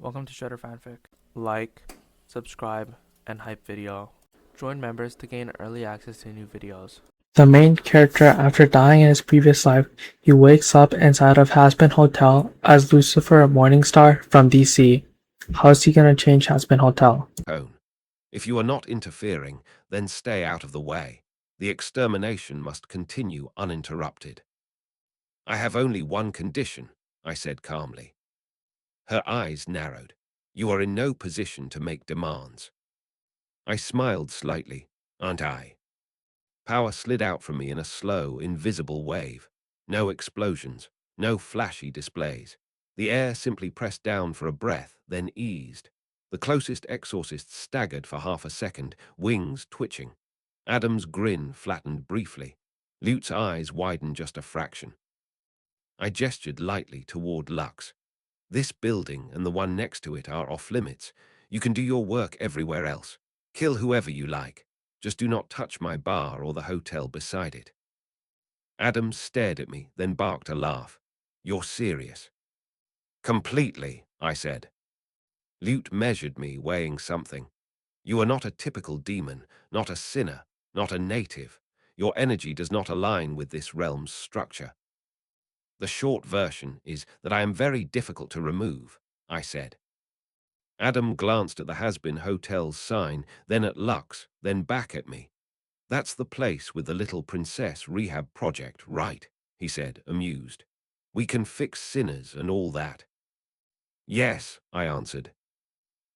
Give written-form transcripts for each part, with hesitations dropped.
Welcome to Shredder Fanfic. Like, subscribe, and hype video. Join members to gain early access to new videos. The main character, after dying in his previous life, he wakes up inside of Hazbin Hotel as Lucifer Morningstar from DC. How's he gonna change Hazbin Hotel? If you are not interfering, then stay out of the way. The extermination must continue uninterrupted. I have only one condition, I said calmly. Her eyes narrowed. You are in no position to make demands. I smiled slightly, aren't I? Power slid out from me in a slow, invisible wave. No explosions, no flashy displays. The air simply pressed down for a breath, then eased. The closest exorcist staggered for half a second, wings twitching. Adam's grin flattened briefly. Lute's eyes widened just a fraction. I gestured lightly toward Lux. This building and the one next to it are off limits. You can do your work everywhere else. Kill whoever you like. Just do not touch my bar or the hotel beside it. Adam stared at me, then barked a laugh. You're serious? Completely, I said. Lute measured me, weighing something. You are not a typical demon, not a sinner, not a native. Your energy does not align with this realm's structure. The short version is that I am very difficult to remove, I said. Adam glanced at the Hazbin Hotel's sign, then at Lux, then back at me. That's the place with the Little Princess rehab project, right? He said, amused. We can fix sinners and all that. Yes, I answered.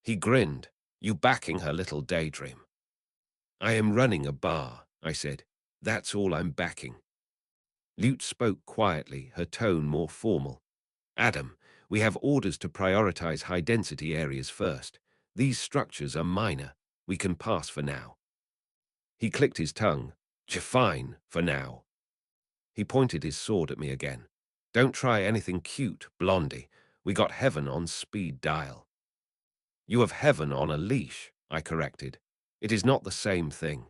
He grinned. You backing her little daydream. I am running a bar, I said. That's all I'm backing. Lute spoke quietly, her tone more formal. Adam, we have orders to prioritize high-density areas first. These structures are minor. We can pass for now. He clicked his tongue. Fine, for now. He pointed his sword at me again. Don't try anything cute, Blondie. We got heaven on speed dial. You have heaven on a leash, I corrected. It is not the same thing.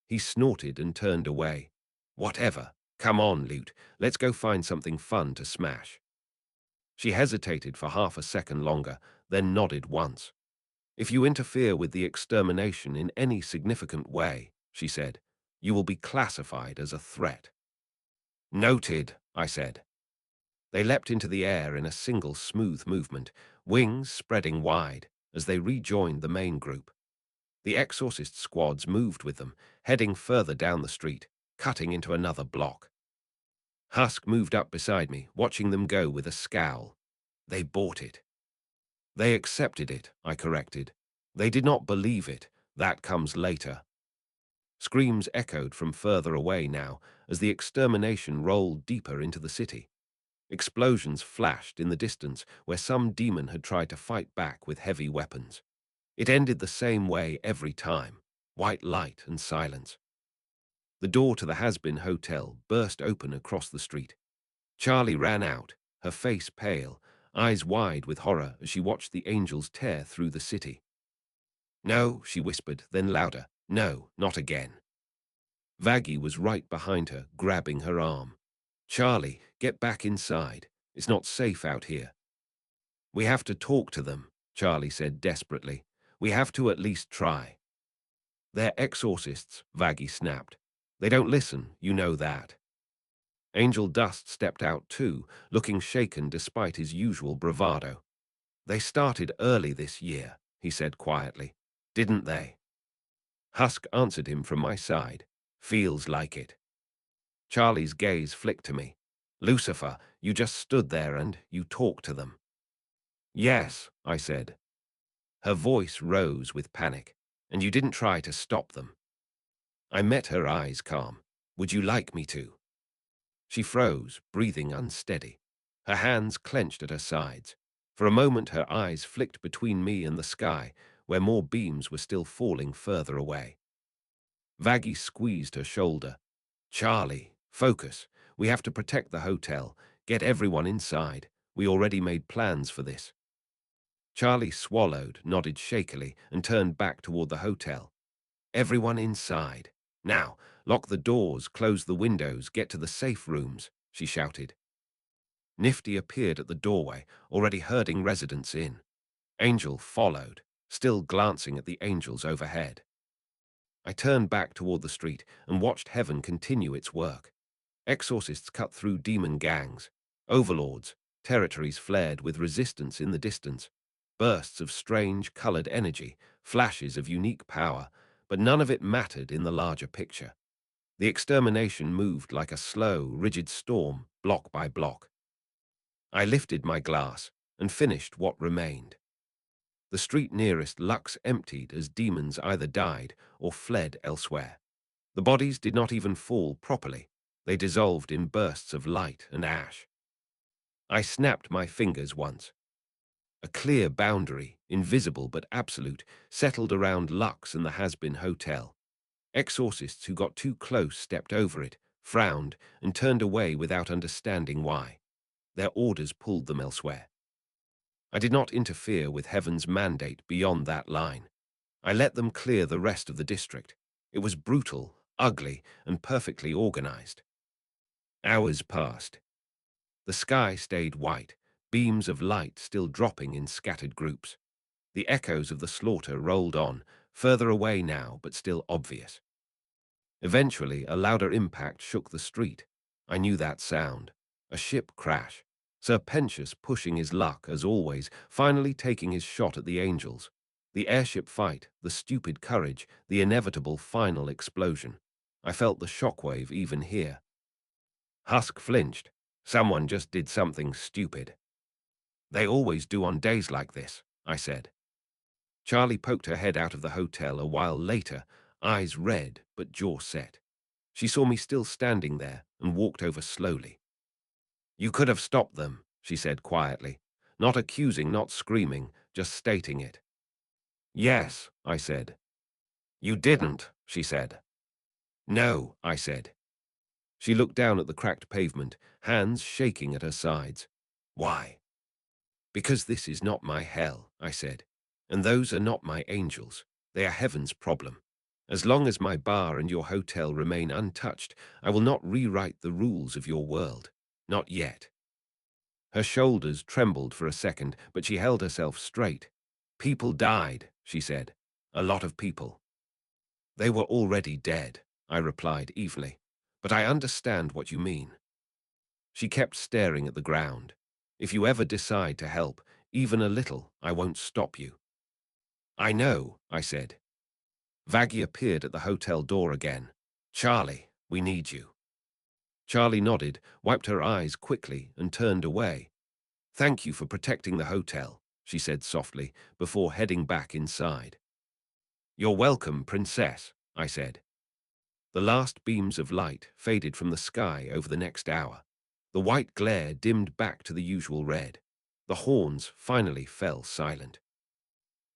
He snorted and turned away. Whatever. Come on, Lute. Let's go find something fun to smash. She hesitated for half a second longer, then nodded once. If you interfere with the extermination in any significant way, she said, you will be classified as a threat. Noted, I said. They leapt into the air in a single smooth movement, wings spreading wide, as they rejoined the main group. The exorcist squads moved with them, heading further down the street, cutting into another block. Husk moved up beside me, watching them go with a scowl. They bought it. They accepted it, I corrected. They did not believe it. That comes later. Screams echoed from further away now, as the extermination rolled deeper into the city. Explosions flashed in the distance where some demon had tried to fight back with heavy weapons. It ended the same way every time, white light and silence. The door to the Hazbin Hotel burst open across the street. Charlie ran out, her face pale, eyes wide with horror as she watched the angels tear through the city. No, she whispered, then louder. No, not again. Vaggie was right behind her, grabbing her arm. Charlie, get back inside. It's not safe out here. We have to talk to them, Charlie said desperately. We have to at least try. They're exorcists, Vaggie snapped. They don't listen, you know that. Angel Dust stepped out too, looking shaken despite his usual bravado. They started early this year, he said quietly. Didn't they? Husk answered him from my side. Feels like it. Charlie's gaze flicked to me. Lucifer, you just stood there and you talked to them. Yes, I said. Her voice rose with panic. And you didn't try to stop them. I met her eyes calm. Would you like me to? She froze, breathing unsteady. Her hands clenched at her sides. For a moment her eyes flicked between me and the sky, where more beams were still falling further away. Vaggie squeezed her shoulder. Charlie, focus. We have to protect the hotel. Get everyone inside. We already made plans for this. Charlie swallowed, nodded shakily, and turned back toward the hotel. Everyone inside. Now, lock the doors, close the windows, get to the safe rooms, she shouted. Nifty appeared at the doorway, already herding residents in. Angel followed, still glancing at the angels overhead. I turned back toward the street and watched heaven continue its work. Exorcists cut through demon gangs, overlords, territories flared with resistance in the distance, bursts of strange colored energy, flashes of unique power, but none of it mattered in the larger picture. The extermination moved like a slow, rigid storm, block by block. I lifted my glass and finished what remained. The street nearest Lux emptied as demons either died or fled elsewhere. The bodies did not even fall properly. They dissolved in bursts of light and ash. I snapped my fingers once. A clear boundary, invisible but absolute, settled around Lux and the Hazbin Hotel. Exorcists who got too close stepped over it, frowned, and turned away without understanding why. Their orders pulled them elsewhere. I did not interfere with heaven's mandate beyond that line. I let them clear the rest of the district. It was brutal, ugly, and perfectly organized. Hours passed. The sky stayed white, beams of light still dropping in scattered groups. The echoes of the slaughter rolled on, further away now but still obvious. Eventually, a louder impact shook the street. I knew that sound. A ship crash. Sir Pentious pushing his luck, as always, finally taking his shot at the angels. The airship fight, the stupid courage, the inevitable final explosion. I felt the shockwave even here. Husk flinched. Someone just did something stupid. They always do on days like this, I said. Charlie poked her head out of the hotel a while later, eyes red but jaw set. She saw me still standing there and walked over slowly. You could have stopped them, she said quietly, not accusing, not screaming, just stating it. Yes, I said. You didn't, she said. No, I said. She looked down at the cracked pavement, hands shaking at her sides. Why? Because this is not my hell, I said, and those are not my angels. They are heaven's problem. As long as my bar and your hotel remain untouched, I will not rewrite the rules of your world. Not yet. Her shoulders trembled for a second, but she held herself straight. People died, she said. A lot of people. They were already dead, I replied evenly. But I understand what you mean. She kept staring at the ground. If you ever decide to help, even a little, I won't stop you. I know, I said. Vaggie appeared at the hotel door again. Charlie, we need you. Charlie nodded, wiped her eyes quickly, and turned away. Thank you for protecting the hotel, she said softly, before heading back inside. You're welcome, princess, I said. The last beams of light faded from the sky over the next hour. The white glare dimmed back to the usual red. The horns finally fell silent.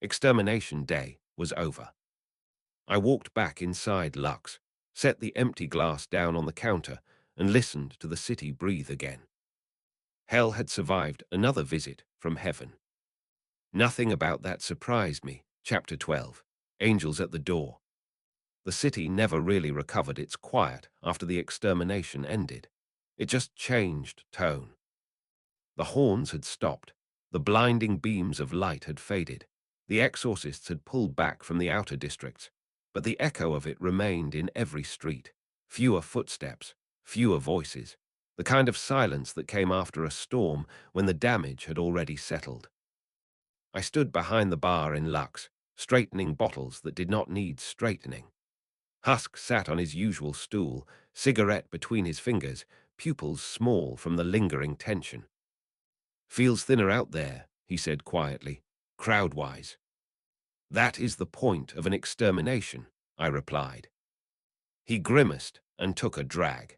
Extermination Day was over. I walked back inside Lux, set the empty glass down on the counter, and listened to the city breathe again. Hell had survived another visit from heaven. Nothing about that surprised me. Chapter 12. Angels at the Door. The city never really recovered its quiet after the extermination ended. It just changed tone. The horns had stopped. The blinding beams of light had faded. The exorcists had pulled back from the outer districts, but the echo of it remained in every street. Fewer footsteps, fewer voices, the kind of silence that came after a storm when the damage had already settled. I stood behind the bar in Lux, straightening bottles that did not need straightening. Husk sat on his usual stool, cigarette between his fingers, pupils small from the lingering tension. Feels thinner out there, he said quietly, crowd-wise. That is the point of an extermination, I replied. He grimaced and took a drag.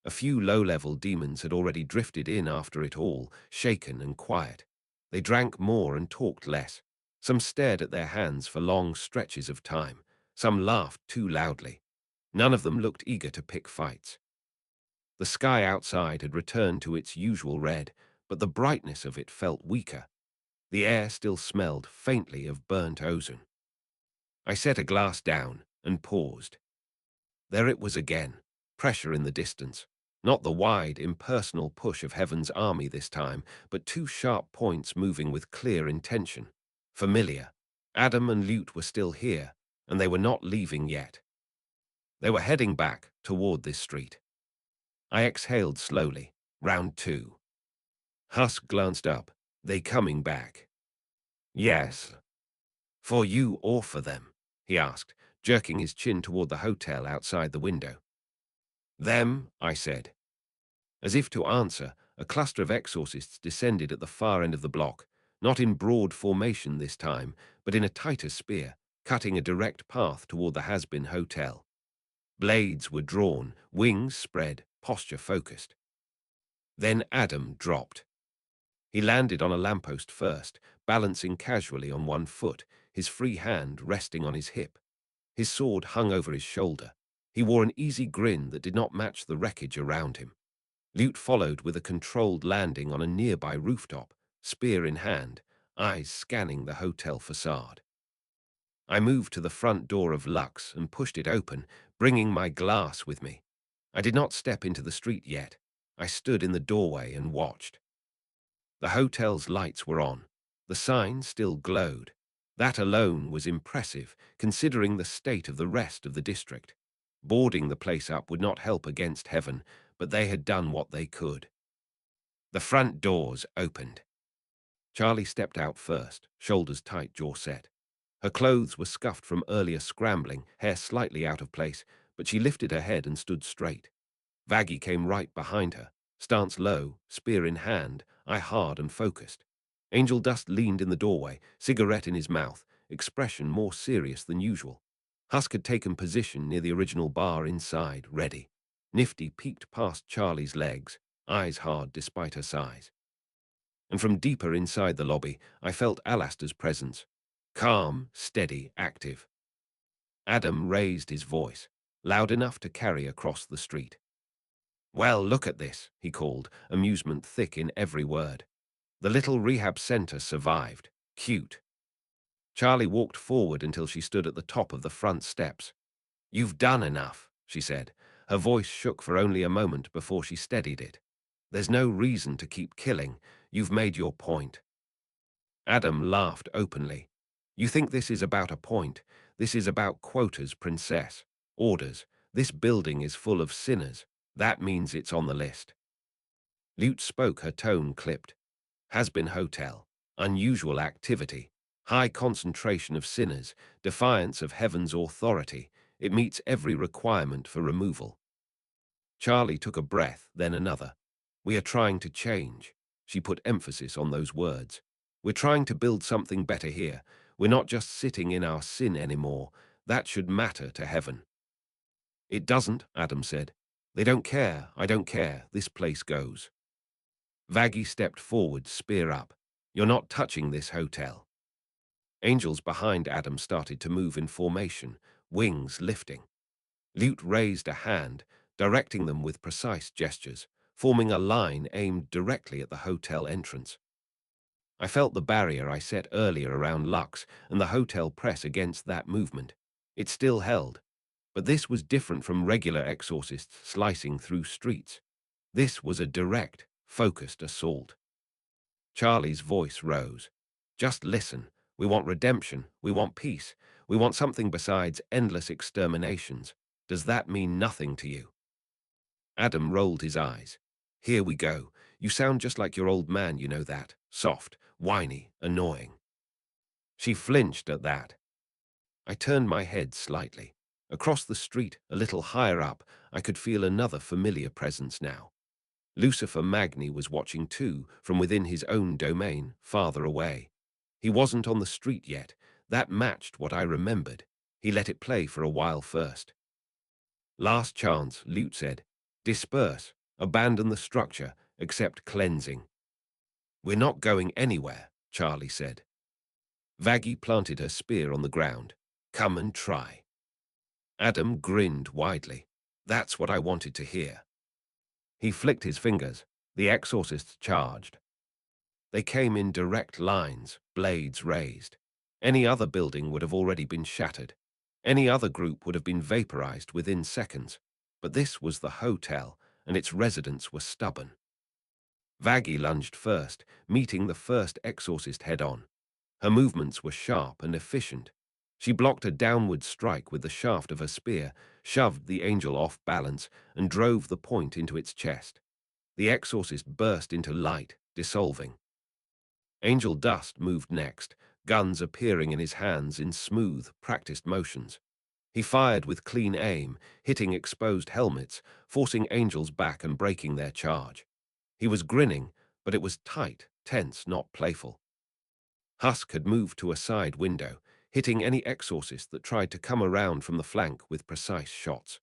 A few low-level demons had already drifted in after it all, shaken and quiet. They drank more and talked less. Some stared at their hands for long stretches of time. Some laughed too loudly. None of them looked eager to pick fights. The sky outside had returned to its usual red, but the brightness of it felt weaker. The air still smelled faintly of burnt ozone. I set a glass down and paused. There it was again, pressure in the distance. Not the wide, impersonal push of heaven's army this time, but two sharp points moving with clear intention. Familiar. Adam and Lute were still here, and they were not leaving yet. They were heading back toward this street. I exhaled slowly. Round two. Husk glanced up. They coming back? Yes. For you or for them? He asked, jerking his chin toward the hotel outside the window. Them, I said. As if to answer, a cluster of exorcists descended at the far end of the block, not in broad formation this time, but in a tighter spear, cutting a direct path toward the Hazbin hotel. Blades were drawn, wings spread, posture focused. Then Adam dropped. He landed on a lamppost first, balancing casually on one foot, his free hand resting on his hip. His sword hung over his shoulder. He wore an easy grin that did not match the wreckage around him. Lute followed with a controlled landing on a nearby rooftop, spear in hand, eyes scanning the hotel facade. I moved to the front door of Lux and pushed it open, bringing my glass with me. I did not step into the street yet. I stood in the doorway and watched. The hotel's lights were on. The sign still glowed. That alone was impressive, considering the state of the rest of the district. Boarding the place up would not help against heaven, but they had done what they could. The front doors opened. Charlie stepped out first, shoulders tight, jaw set. Her clothes were scuffed from earlier scrambling, hair slightly out of place, but she lifted her head and stood straight. Vaggie came right behind her, stance low, spear in hand, eye hard and focused. Angel Dust leaned in the doorway, cigarette in his mouth, expression more serious than usual. Husk had taken position near the original bar inside, ready. Nifty peeked past Charlie's legs, eyes hard despite her size. And from deeper inside the lobby, I felt Alastair's presence. Calm, steady, active. Adam raised his voice, loud enough to carry across the street. Well, look at this, he called, amusement thick in every word. The little rehab center survived. Cute. Charlie walked forward until she stood at the top of the front steps. You've done enough, she said. Her voice shook for only a moment before she steadied it. There's no reason to keep killing. You've made your point. Adam laughed openly. You think this is about a point? This is about quotas, princess. Orders. This building is full of sinners. That means it's on the list. Lute spoke, her tone clipped. Hazbin Hotel. Unusual activity. High concentration of sinners. Defiance of heaven's authority. It meets every requirement for removal. Charlie took a breath, then another. We are trying to change. She put emphasis on those words. We're trying to build something better here. We're not just sitting in our sin anymore. That should matter to heaven. It doesn't, Adam said. They don't care. I don't care. This place goes. Vaggie stepped forward, spear up. You're not touching this hotel. Angels behind Adam started to move in formation, wings lifting. Lute raised a hand, directing them with precise gestures, forming a line aimed directly at the hotel entrance. I felt the barrier I set earlier around Lux and the hotel press against that movement. It still held, but this was different from regular exorcists slicing through streets. This was a direct, focused assault. Charlie's voice rose. Just listen. We want redemption. We want peace. We want something besides endless exterminations. Does that mean nothing to you? Adam rolled his eyes. Here we go. You sound just like your old man, you know that. Soft, whiny, annoying. She flinched at that. I turned my head slightly. Across the street, a little higher up, I could feel another familiar presence now. Lucifer Magni was watching too, from within his own domain, farther away. He wasn't on the street yet. That matched what I remembered. He let it play for a while first. Last chance, Lute said. Disperse. Abandon the structure. Accept cleansing. We're not going anywhere, Charlie said. Vaggie planted her spear on the ground. Come and try. Adam grinned widely. That's what I wanted to hear. He flicked his fingers. The exorcists charged. They came in direct lines, blades raised. Any other building would have already been shattered. Any other group would have been vaporized within seconds. But this was the hotel, and its residents were stubborn. Vaggie lunged first, meeting the first exorcist head-on. Her movements were sharp and efficient. She blocked a downward strike with the shaft of her spear, shoved the angel off balance, and drove the point into its chest. The exorcist burst into light, dissolving. Angel Dust moved next, guns appearing in his hands in smooth, practiced motions. He fired with clean aim, hitting exposed helmets, forcing angels back and breaking their charge. He was grinning, but it was tight, tense, not playful. Husk had moved to a side window, hitting any exorcist that tried to come around from the flank with precise shots.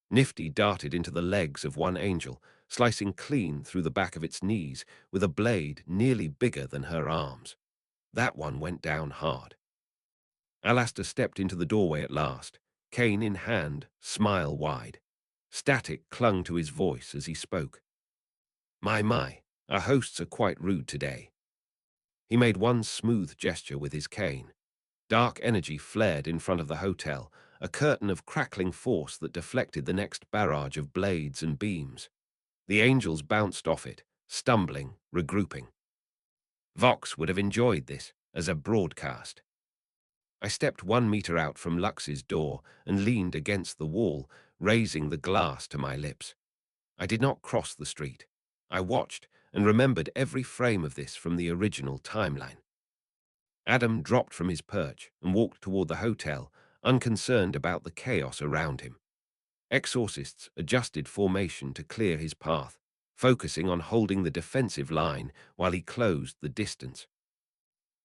Nifty darted into the legs of one angel, slicing clean through the back of its knees with a blade nearly bigger than her arms. That one went down hard. Alastair stepped into the doorway at last, cane in hand, smile wide. Static clung to his voice as he spoke. My, our hosts are quite rude today. He made one smooth gesture with his cane. Dark energy flared in front of the hotel, a curtain of crackling force that deflected the next barrage of blades and beams. The angels bounced off it, stumbling, regrouping. Vox would have enjoyed this as a broadcast. I stepped 1 meter out from Lux's door and leaned against the wall, raising the glass to my lips. I did not cross the street. I watched and remembered every frame of this from the original timeline. Adam dropped from his perch and walked toward the hotel, unconcerned about the chaos around him. Exorcists adjusted formation to clear his path, focusing on holding the defensive line while he closed the distance.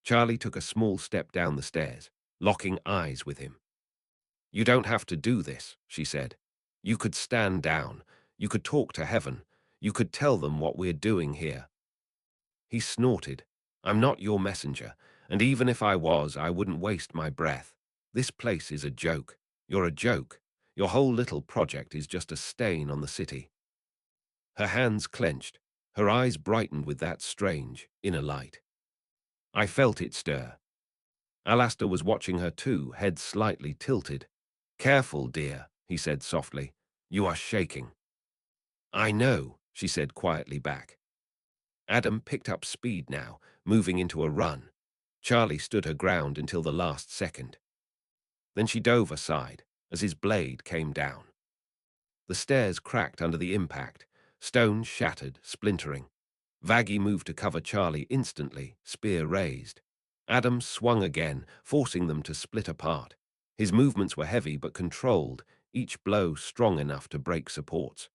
Charlie took a small step down the stairs, locking eyes with him. "You don't have to do this," she said. "You could stand down. You could talk to heaven. You could tell them what we're doing here." He snorted. "I'm not your messenger, and even if I was, I wouldn't waste my breath. This place is a joke. You're a joke. Your whole little project is just a stain on the city." Her hands clenched. Her eyes brightened with that strange, inner light. I felt it stir. Alastair was watching her too, head slightly tilted. "Careful, dear," he said softly. "You are shaking." "I know," she said quietly back. Adam picked up speed now, moving into a run. Charlie stood her ground until the last second. Then she dove aside as his blade came down. The stairs cracked under the impact, stones shattered, splintering. Vaggie moved to cover Charlie instantly, spear raised. Adam swung again, forcing them to split apart. His movements were heavy but controlled, each blow strong enough to break supports.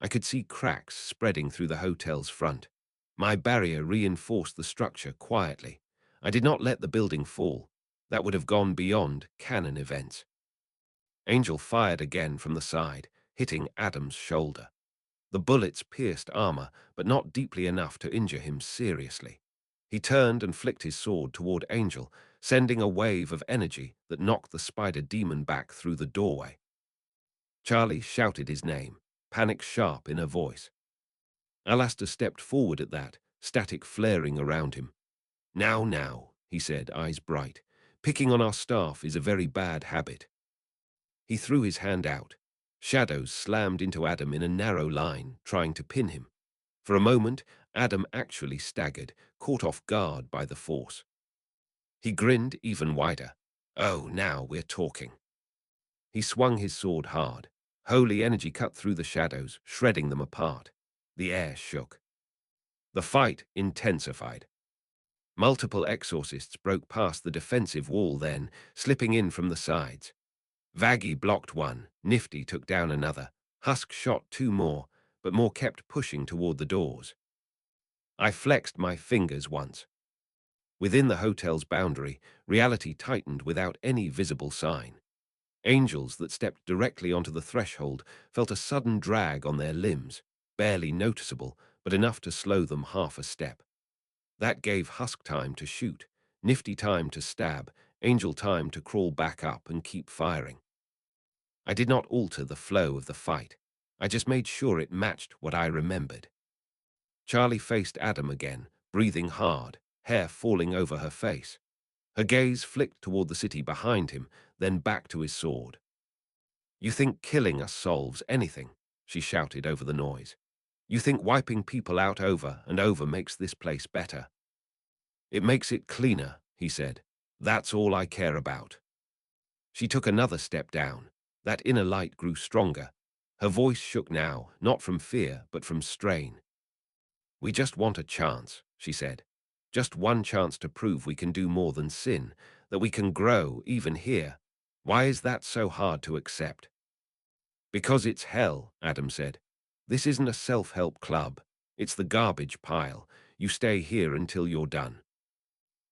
I could see cracks spreading through the hotel's front. My barrier reinforced the structure quietly. I did not let the building fall. That would have gone beyond canon events. Angel fired again from the side, hitting Adam's shoulder. The bullets pierced armor, but not deeply enough to injure him seriously. He turned and flicked his sword toward Angel, sending a wave of energy that knocked the spider demon back through the doorway. Charlie shouted his name, panic sharp in her voice. Alastair stepped forward at that, static flaring around him. Now, he said, eyes bright. "Picking on our staff is a very bad habit." He threw his hand out. Shadows slammed into Adam in a narrow line, trying to pin him. For a moment, Adam actually staggered, caught off guard by the force. He grinned even wider. "Oh, now we're talking." He swung his sword hard. Holy energy cut through the shadows, shredding them apart. The air shook. The fight intensified. Multiple exorcists broke past the defensive wall then, slipping in from the sides. Vaggie blocked one, Nifty took down another, Husk shot two more, but more kept pushing toward the doors. I flexed my fingers once. Within the hotel's boundary, reality tightened without any visible sign. Angels that stepped directly onto the threshold felt a sudden drag on their limbs, barely noticeable, but enough to slow them half a step. That gave Husk time to shoot, Nifty time to stab, Angel time to crawl back up and keep firing. I did not alter the flow of the fight. I just made sure it matched what I remembered. Charlie faced Adam again, breathing hard, hair falling over her face. Her gaze flicked toward the city behind him, then back to his sword. "You think killing us solves anything?" she shouted over the noise. You think wiping people out over and over makes this place better? It makes it cleaner, he said. That's all I care about. She took another step down. That inner light grew stronger. Her voice shook now, not from fear, but from strain. We just want a chance, she said. Just one chance to prove we can do more than sin, that we can grow, even here. Why is that so hard to accept? Because it's hell, Adam said. This isn't a self-help club. It's the garbage pile. You stay here until you're done.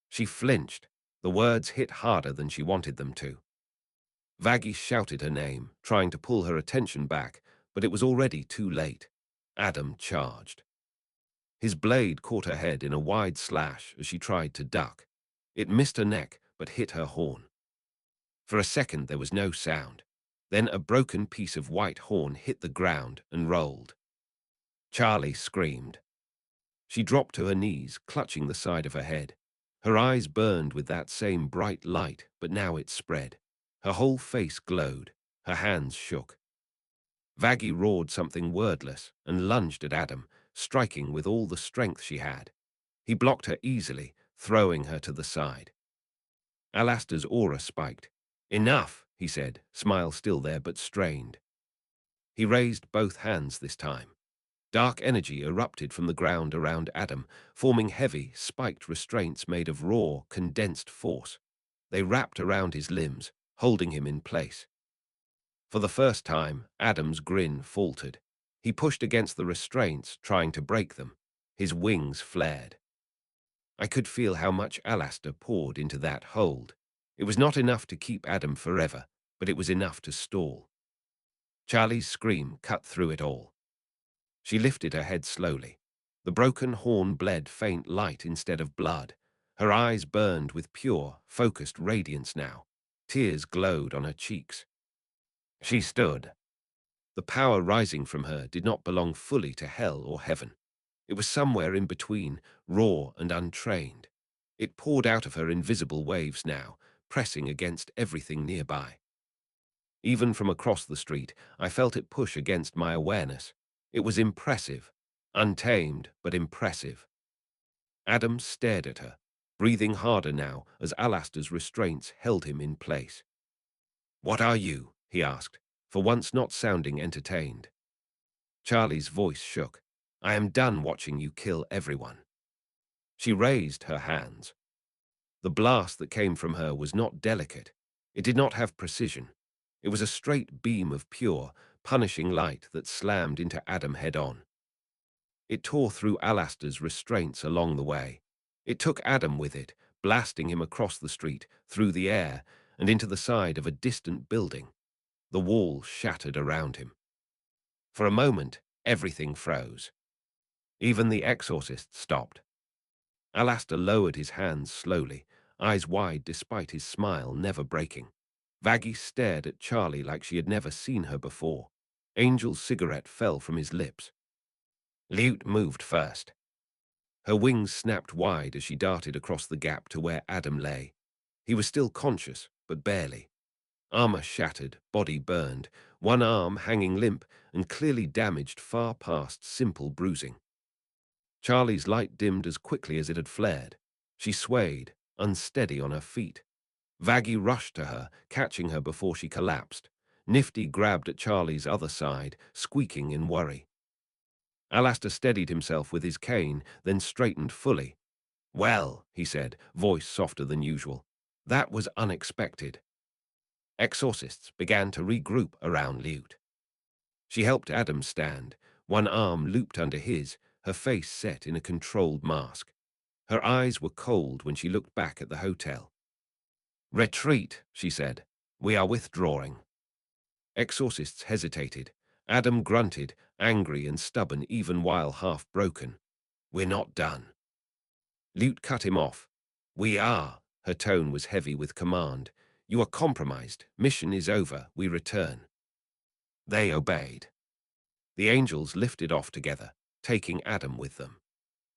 She flinched. The words hit harder than she wanted them to. Vaggie shouted her name, trying to pull her attention back, but it was already too late. Adam charged. His blade caught her head in a wide slash as she tried to duck. It missed her neck, but hit her horn. For a second there was no sound. Then a broken piece of white horn hit the ground and rolled. Charlie screamed. She dropped to her knees, clutching the side of her head. Her eyes burned with that same bright light, but now it spread. Her whole face glowed. Her hands shook. Vaggie roared something wordless and lunged at Adam, striking with all the strength she had. He blocked her easily, throwing her to the side. Alastair's aura spiked. Enough, he said, smile still there but strained. He raised both hands this time. Dark energy erupted from the ground around Adam, forming heavy, spiked restraints made of raw, condensed force. They wrapped around his limbs, holding him in place. For the first time, Adam's grin faltered. He pushed against the restraints, trying to break them. His wings flared. I could feel how much Alastair poured into that hold. It was not enough to keep Adam forever, but it was enough to stall. Charlie's scream cut through it all. She lifted her head slowly. The broken horn bled faint light instead of blood. Her eyes burned with pure, focused radiance now. Tears glowed on her cheeks. She stood. The power rising from her did not belong fully to hell or heaven. It was somewhere in between, raw and untrained. It poured out of her in visible waves now, pressing against everything nearby. Even from across the street, I felt it push against my awareness. It was impressive, untamed but impressive. Adam stared at her, breathing harder now as Alastair's restraints held him in place. "What are you?" he asked, for once not sounding entertained. Charlie's voice shook. "I am done watching you kill everyone." She raised her hands. The blast that came from her was not delicate. It did not have precision. It was a straight beam of pure, punishing light that slammed into Adam head-on. It tore through Alastair's restraints along the way. It took Adam with it, blasting him across the street, through the air, and into the side of a distant building. The wall shattered around him. For a moment, everything froze. Even the exorcist stopped. Alastair lowered his hands slowly, eyes wide despite his smile never breaking. Vaggie stared at Charlie like she had never seen her before. Angel's cigarette fell from his lips. Lute moved first. Her wings snapped wide as she darted across the gap to where Adam lay. He was still conscious, but barely. Armor shattered, body burned, one arm hanging limp and clearly damaged far past simple bruising. Charlie's light dimmed as quickly as it had flared. She swayed, unsteady on her feet. Vaggie rushed to her, catching her before she collapsed. Nifty grabbed at Charlie's other side, squeaking in worry. Alastair steadied himself with his cane, then straightened fully. "Well," he said, voice softer than usual. "That was unexpected." Exorcists began to regroup around Lute. She helped Adam stand, one arm looped under his, her face set in a controlled mask. Her eyes were cold when she looked back at the hotel. "Retreat," she said. "We are withdrawing." Exorcists hesitated. Adam grunted, angry and stubborn even while half broken. "We're not done." Lute cut him off. "We are." Her tone was heavy with command. "You are compromised. Mission is over. We return." They obeyed. The angels lifted off together, taking Adam with them.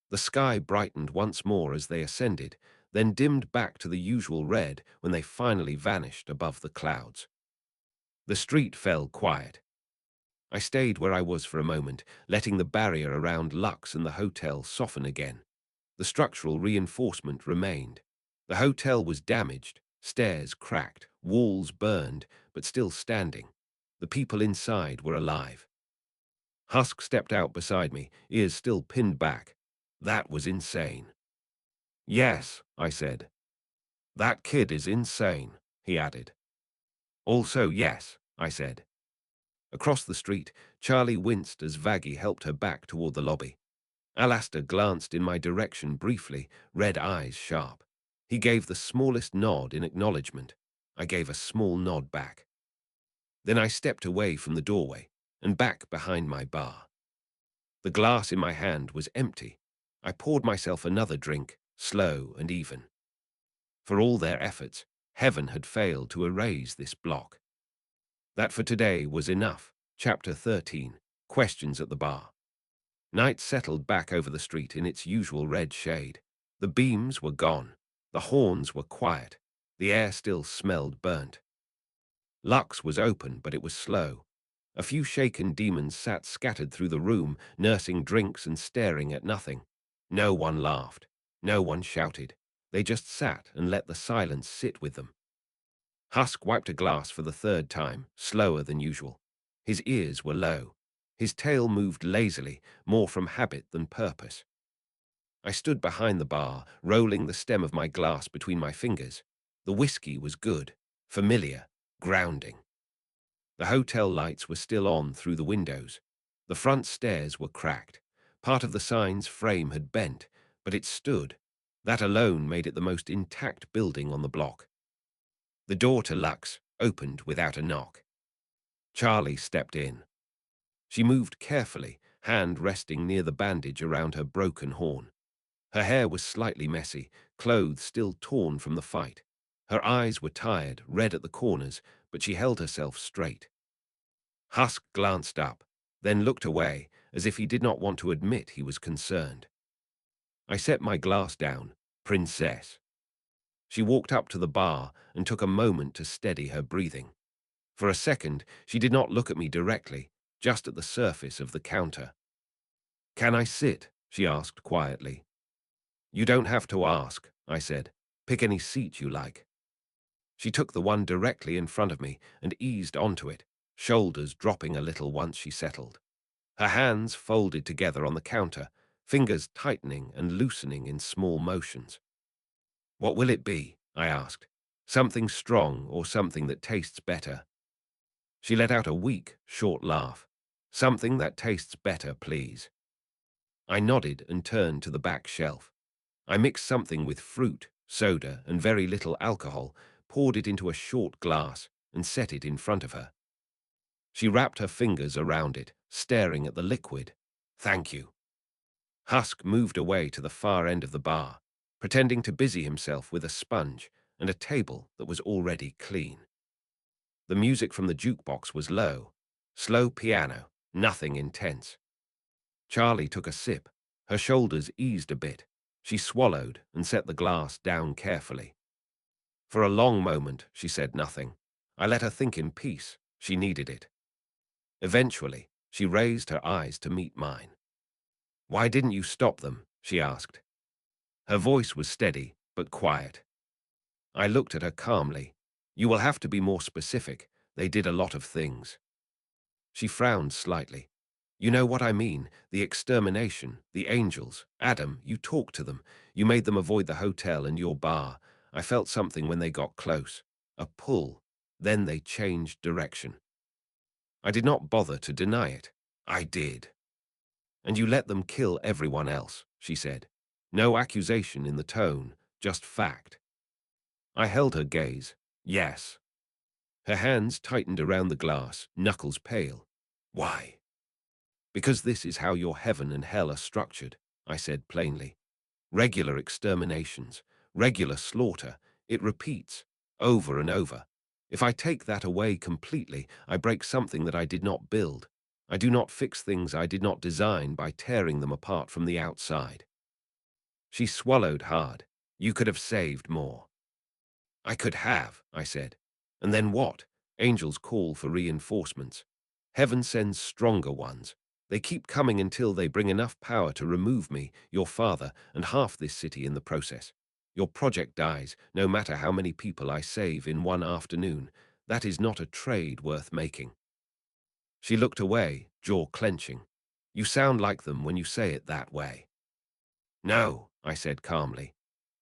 The sky brightened once more as they ascended, then dimmed back to the usual red when they finally vanished above the clouds. The street fell quiet. I stayed where I was for a moment, letting the barrier around Lux and the hotel soften again. The structural reinforcement remained. The hotel was damaged, stairs cracked, walls burned, but still standing. The people inside were alive. Husk stepped out beside me, ears still pinned back. That was insane. Yes, I said. That kid is insane, he added. Also yes, I said. Across the street, Charlie winced as Vaggie helped her back toward the lobby. Alastair glanced in my direction briefly, red eyes sharp. He gave the smallest nod in acknowledgement. I gave a small nod back. Then I stepped away from the doorway and back behind my bar. The glass in my hand was empty. I poured myself another drink, slow and even. For all their efforts, heaven had failed to erase this block. That for today was enough. Chapter 13, Questions at the Bar. Night settled back over the street in its usual red shade. The beams were gone. The horns were quiet. The air still smelled burnt. Lux was open, but it was slow. A few shaken demons sat scattered through the room, nursing drinks and staring at nothing. No one laughed. No one shouted. They just sat and let the silence sit with them. Husk wiped a glass for the third time, slower than usual. His ears were low. His tail moved lazily, more from habit than purpose. I stood behind the bar, rolling the stem of my glass between my fingers. The whiskey was good, familiar, grounding. The hotel lights were still on through the windows. The front stairs were cracked. Part of the sign's frame had bent, but it stood. That alone made it the most intact building on the block. The door to Lux opened without a knock. Charlie stepped in. She moved carefully, hand resting near the bandage around her broken horn. Her hair was slightly messy, clothes still torn from the fight. Her eyes were tired, red at the corners, but she held herself straight. Husk glanced up, then looked away, as if he did not want to admit he was concerned. I set my glass down. Princess. She walked up to the bar and took a moment to steady her breathing. For a second, she did not look at me directly, just at the surface of the counter. Can I sit? She asked quietly. You don't have to ask, I said. Pick any seat you like. She took the one directly in front of me and eased onto it, shoulders dropping a little once she settled. Her hands folded together on the counter, fingers tightening and loosening in small motions. What will it be? I asked. Something strong or something that tastes better? She let out a weak, short laugh. Something that tastes better, please. I nodded and turned to the back shelf. I mixed something with fruit, soda, and very little alcohol, poured it into a short glass, and set it in front of her. She wrapped her fingers around it, staring at the liquid. Thank you. Husk moved away to the far end of the bar, pretending to busy himself with a sponge and a table that was already clean. The music from the jukebox was low, slow piano, nothing intense. Charlie took a sip. Her shoulders eased a bit. She swallowed and set the glass down carefully. For a long moment, she said nothing. I let her think in peace. She needed it. Eventually, she raised her eyes to meet mine. Why didn't you stop them? She asked. Her voice was steady, but quiet. I looked at her calmly. You will have to be more specific. They did a lot of things. She frowned slightly. You know what I mean, the extermination, the angels. Adam, you talked to them. You made them avoid the hotel and your bar. I felt something when they got close. A pull. Then they changed direction. I did not bother to deny it. I did. And you let them kill everyone else, she said. No accusation in the tone, just fact. I held her gaze. Yes. Her hands tightened around the glass, knuckles pale. Why? Because this is how your heaven and hell are structured, I said plainly. Regular exterminations, regular slaughter. It repeats, over and over. If I take that away completely, I break something that I did not build. I do not fix things I did not design by tearing them apart from the outside. She swallowed hard. You could have saved more. I could have, I said. And then what? Angels call for reinforcements. Heaven sends stronger ones. They keep coming until they bring enough power to remove me, your father, and half this city in the process. Your project dies, no matter how many people I save in one afternoon. That is not a trade worth making." She looked away, jaw clenching. "You sound like them when you say it that way." "No," I said calmly.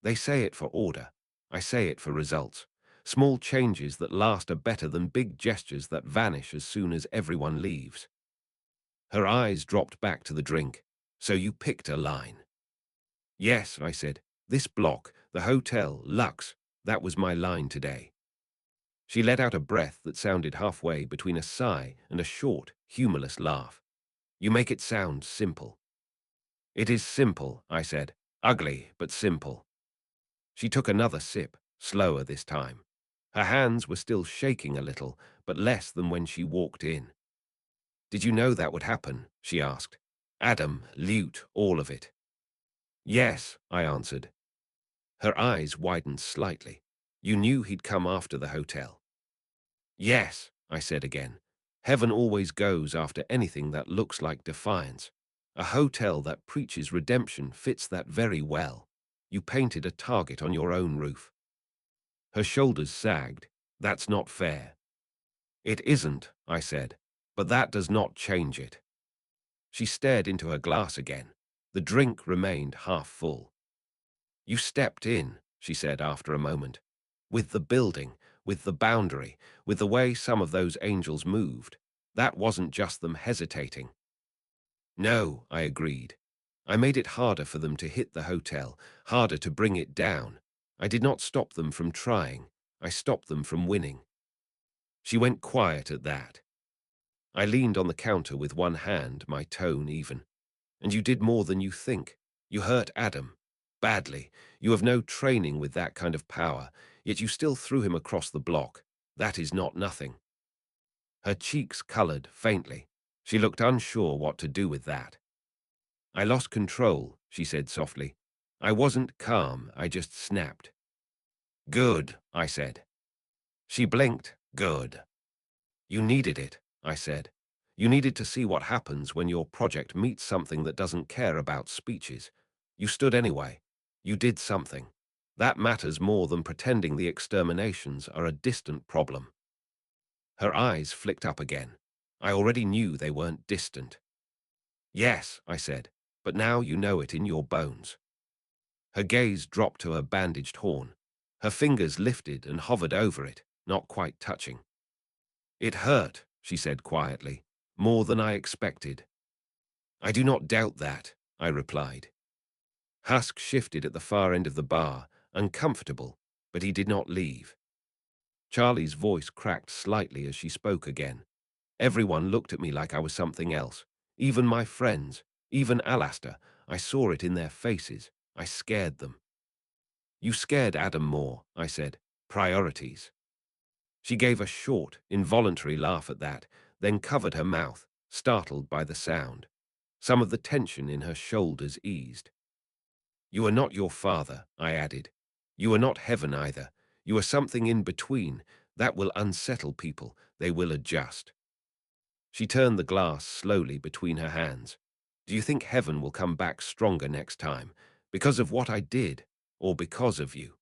"They say it for order. I say it for results. Small changes that last are better than big gestures that vanish as soon as everyone leaves." Her eyes dropped back to the drink. "So you picked a line." "Yes," I said. "This block, the hotel, Lux, that was my line today." She let out a breath that sounded halfway between a sigh and a short, humorless laugh. "You make it sound simple." "It is simple," I said. "Ugly, but simple." She took another sip, slower this time. Her hands were still shaking a little, but less than when she walked in. "Did you know that would happen?" she asked. "Adam, Lute, all of it." "Yes," I answered. Her eyes widened slightly. "You knew he'd come after the hotel?" "Yes," I said again. "Heaven always goes after anything that looks like defiance. A hotel that preaches redemption fits that very well. You painted a target on your own roof." Her shoulders sagged. "That's not fair." "It isn't," I said, "but that does not change it." She stared into her glass again. The drink remained half full. "You stepped in," she said after a moment. "With the building, with the boundary, with the way some of those angels moved. That wasn't just them hesitating." "No," I agreed. "I made it harder for them to hit the hotel, harder to bring it down. I did not stop them from trying. I stopped them from winning." She went quiet at that. I leaned on the counter with one hand, my tone even. "And you did more than you think. You hurt Adam. Badly. You have no training with that kind of power, yet you still threw him across the block. That is not nothing." Her cheeks colored faintly. She looked unsure what to do with that. "I lost control," she said softly. "I wasn't calm, I just snapped." "Good," I said. She blinked. "Good." "You needed it," I said. "You needed to see what happens when your project meets something that doesn't care about speeches. You stood anyway. You did something. That matters more than pretending the exterminations are a distant problem." Her eyes flicked up again. I already knew they weren't distant. "Yes," I said, "but now you know it in your bones." Her gaze dropped to her bandaged horn. Her fingers lifted and hovered over it, not quite touching. "It hurt," she said quietly, "more than I expected." "I do not doubt that," I replied. Husk shifted at the far end of the bar, uncomfortable, but he did not leave. Charlie's voice cracked slightly as she spoke again. Everyone looked at me like I was something else. Even my friends, even Alastair. I saw it in their faces. I scared them. "You scared Adam more," I said. "Priorities." She gave a short, involuntary laugh at that, then covered her mouth, startled by the sound. Some of the tension in her shoulders eased. "You are not your father," I added. "You are not heaven either. You are something in between. That will unsettle people. They will adjust." She turned the glass slowly between her hands. "Do you think heaven will come back stronger next time? Because of what I did, or because of you?"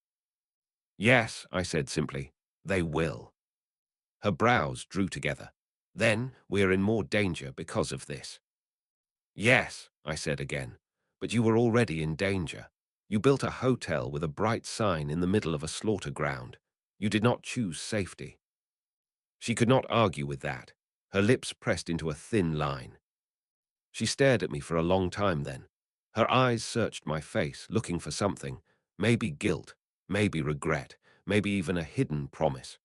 "Yes," I said simply. "They will." Her brows drew together. "Then we are in more danger because of this." "Yes," I said again. "But you were already in danger. You built a hotel with a bright sign in the middle of a slaughter ground. You did not choose safety." She could not argue with that. Her lips pressed into a thin line. She stared at me for a long time then. Her eyes searched my face, looking for something. Maybe guilt, maybe regret, maybe even a hidden promise.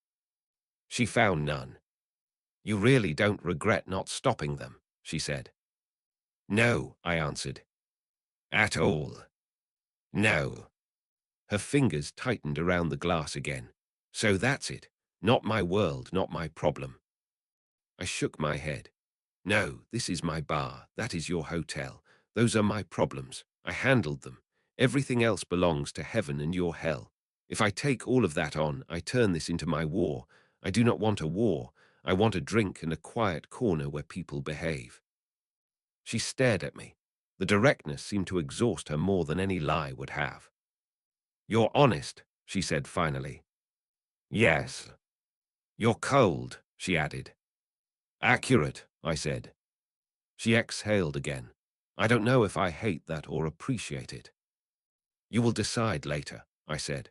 She found none. "You really don't regret not stopping them," she said. "No," I answered. "At all. No." Her fingers tightened around the glass again. "So that's it. Not my world, not my problem." I shook my head. "No, this is my bar. That is your hotel. Those are my problems. I handled them. Everything else belongs to heaven and your hell. If I take all of that on, I turn this into my war. I do not want a war. I want a drink and a quiet corner where people behave. She stared at me. The directness seemed to exhaust her more than any lie would have. You're honest, she said finally. Yes. You're cold, she added. Accurate, I said. She exhaled again. I don't know if I hate that or appreciate it. You will decide later, I said.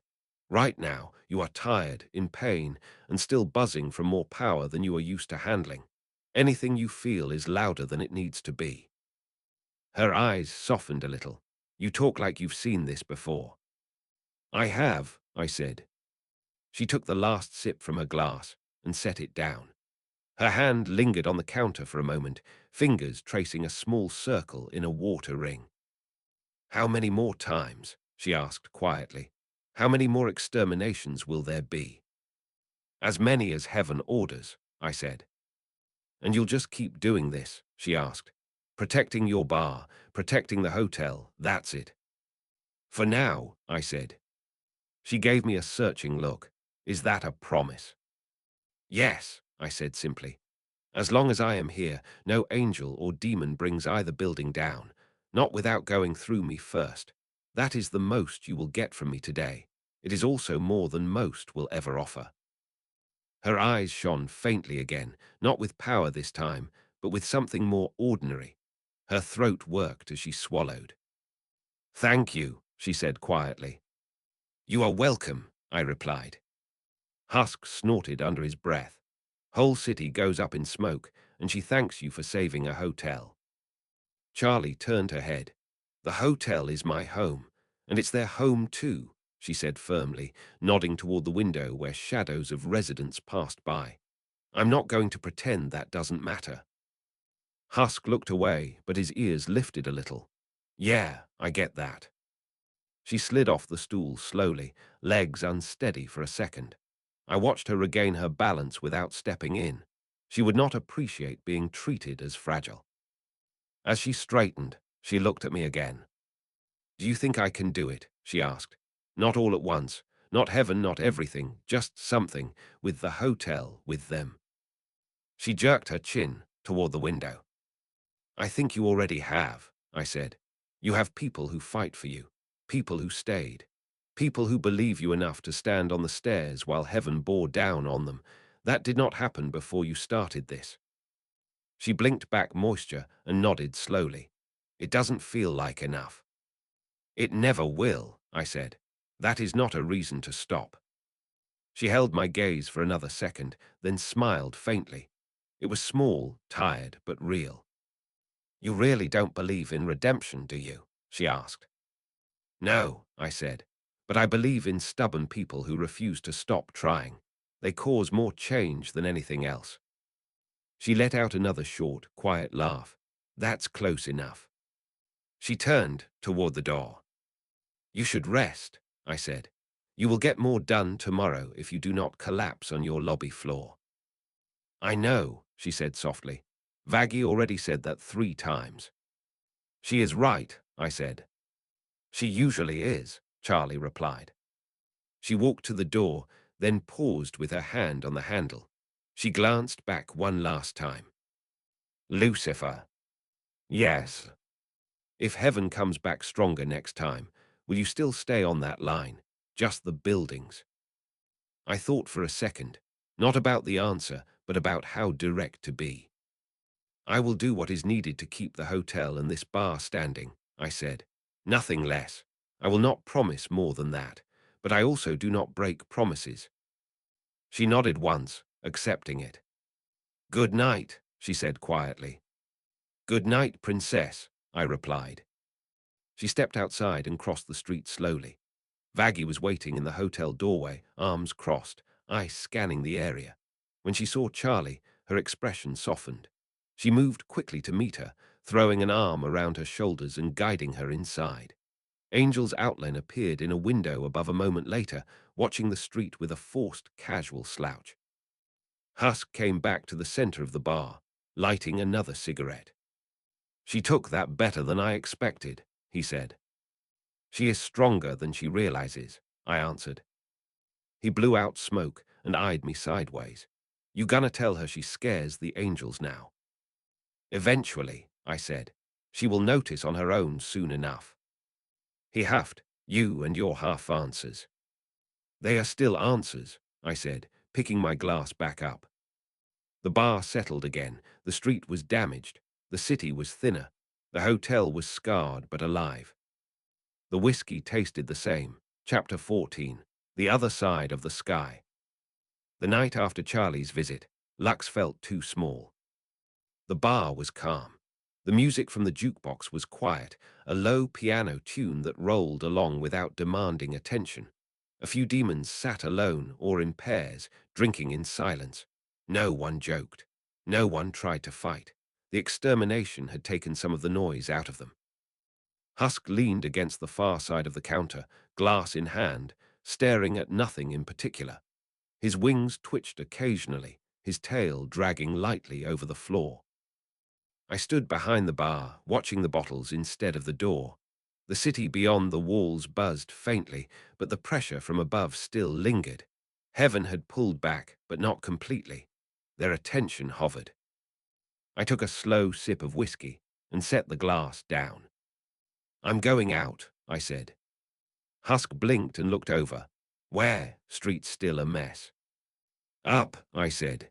Right now, you are tired, in pain, and still buzzing from more power than you are used to handling. Anything you feel is louder than it needs to be. Her eyes softened a little. You talk like you've seen this before. I have, I said. She took the last sip from her glass and set it down. Her hand lingered on the counter for a moment, fingers tracing a small circle in a water ring. How many more times? She asked quietly. How many more exterminations will there be? As many as heaven orders, I said. And you'll just keep doing this, she asked. Protecting your bar, protecting the hotel, that's it. For now, I said. She gave me a searching look. Is that a promise? Yes, I said simply. As long as I am here, no angel or demon brings either building down, not without going through me first. That is the most you will get from me today. It is also more than most will ever offer. Her eyes shone faintly again, not with power this time, but with something more ordinary. Her throat worked as she swallowed. Thank you, she said quietly. You are welcome, I replied. Husk snorted under his breath. Whole city goes up in smoke, and she thanks you for saving a hotel. Charlie turned her head. The hotel is my home, and it's their home too, she said firmly, nodding toward the window where shadows of residents passed by. I'm not going to pretend that doesn't matter. Husk looked away, but his ears lifted a little. Yeah, I get that. She slid off the stool slowly, legs unsteady for a second. I watched her regain her balance without stepping in. She would not appreciate being treated as fragile. As she straightened, she looked at me again. Do you think I can do it? She asked. Not all at once. Not heaven, not everything. Just something. With the hotel, with them. She jerked her chin toward the window. I think you already have, I said. You have people who fight for you. People who stayed. People who believe you enough to stand on the stairs while heaven bore down on them. That did not happen before you started this. She blinked back moisture and nodded slowly. It doesn't feel like enough. It never will, I said. That is not a reason to stop. She held my gaze for another second, then smiled faintly. It was small, tired, but real. You really don't believe in redemption, do you? She asked. No, I said, but I believe in stubborn people who refuse to stop trying. They cause more change than anything else. She let out another short, quiet laugh. That's close enough. She turned toward the door. You should rest, I said. You will get more done tomorrow if you do not collapse on your lobby floor. I know, she said softly. Vaggie already said that 3 times. She is right, I said. She usually is, Charlie replied. She walked to the door, then paused with her hand on the handle. She glanced back one last time. Lucifer. Yes. If heaven comes back stronger next time, will you still stay on that line? Just the buildings? I thought for a second, not about the answer, but about how direct to be. I will do what is needed to keep the hotel and this bar standing, I said. Nothing less. I will not promise more than that, but I also do not break promises. She nodded once, accepting it. Good night, she said quietly. Good night, princess, I replied. She stepped outside and crossed the street slowly. Vaggie was waiting in the hotel doorway, arms crossed, eyes scanning the area. When she saw Charlie, her expression softened. She moved quickly to meet her, throwing an arm around her shoulders and guiding her inside. Angel's outline appeared in a window above a moment later, watching the street with a forced, casual slouch. Husk came back to the center of the bar, lighting another cigarette. She took that better than I expected, he said. She is stronger than she realizes, I answered. He blew out smoke and eyed me sideways. You gonna tell her she scares the angels now? Eventually, I said. She will notice on her own soon enough. He huffed. You and your half answers. They are still answers, I said, picking my glass back up. The bar settled again. The street was damaged. The city was thinner. The hotel was scarred but alive. The whiskey tasted the same. Chapter 14. The Other Side of the Sky. The night after Charlie's visit, Lux felt too small. The bar was calm. The music from the jukebox was quiet, a low piano tune that rolled along without demanding attention. A few demons sat alone or in pairs, drinking in silence. No one joked. No one tried to fight. The extermination had taken some of the noise out of them. Husk leaned against the far side of the counter, glass in hand, staring at nothing in particular. His wings twitched occasionally, his tail dragging lightly over the floor. I stood behind the bar, watching the bottles instead of the door. The city beyond the walls buzzed faintly, but the pressure from above still lingered. Heaven had pulled back, but not completely. Their attention hovered. I took a slow sip of whiskey and set the glass down. I'm going out, I said. Husk blinked and looked over. Where? Street still a mess. Up, I said.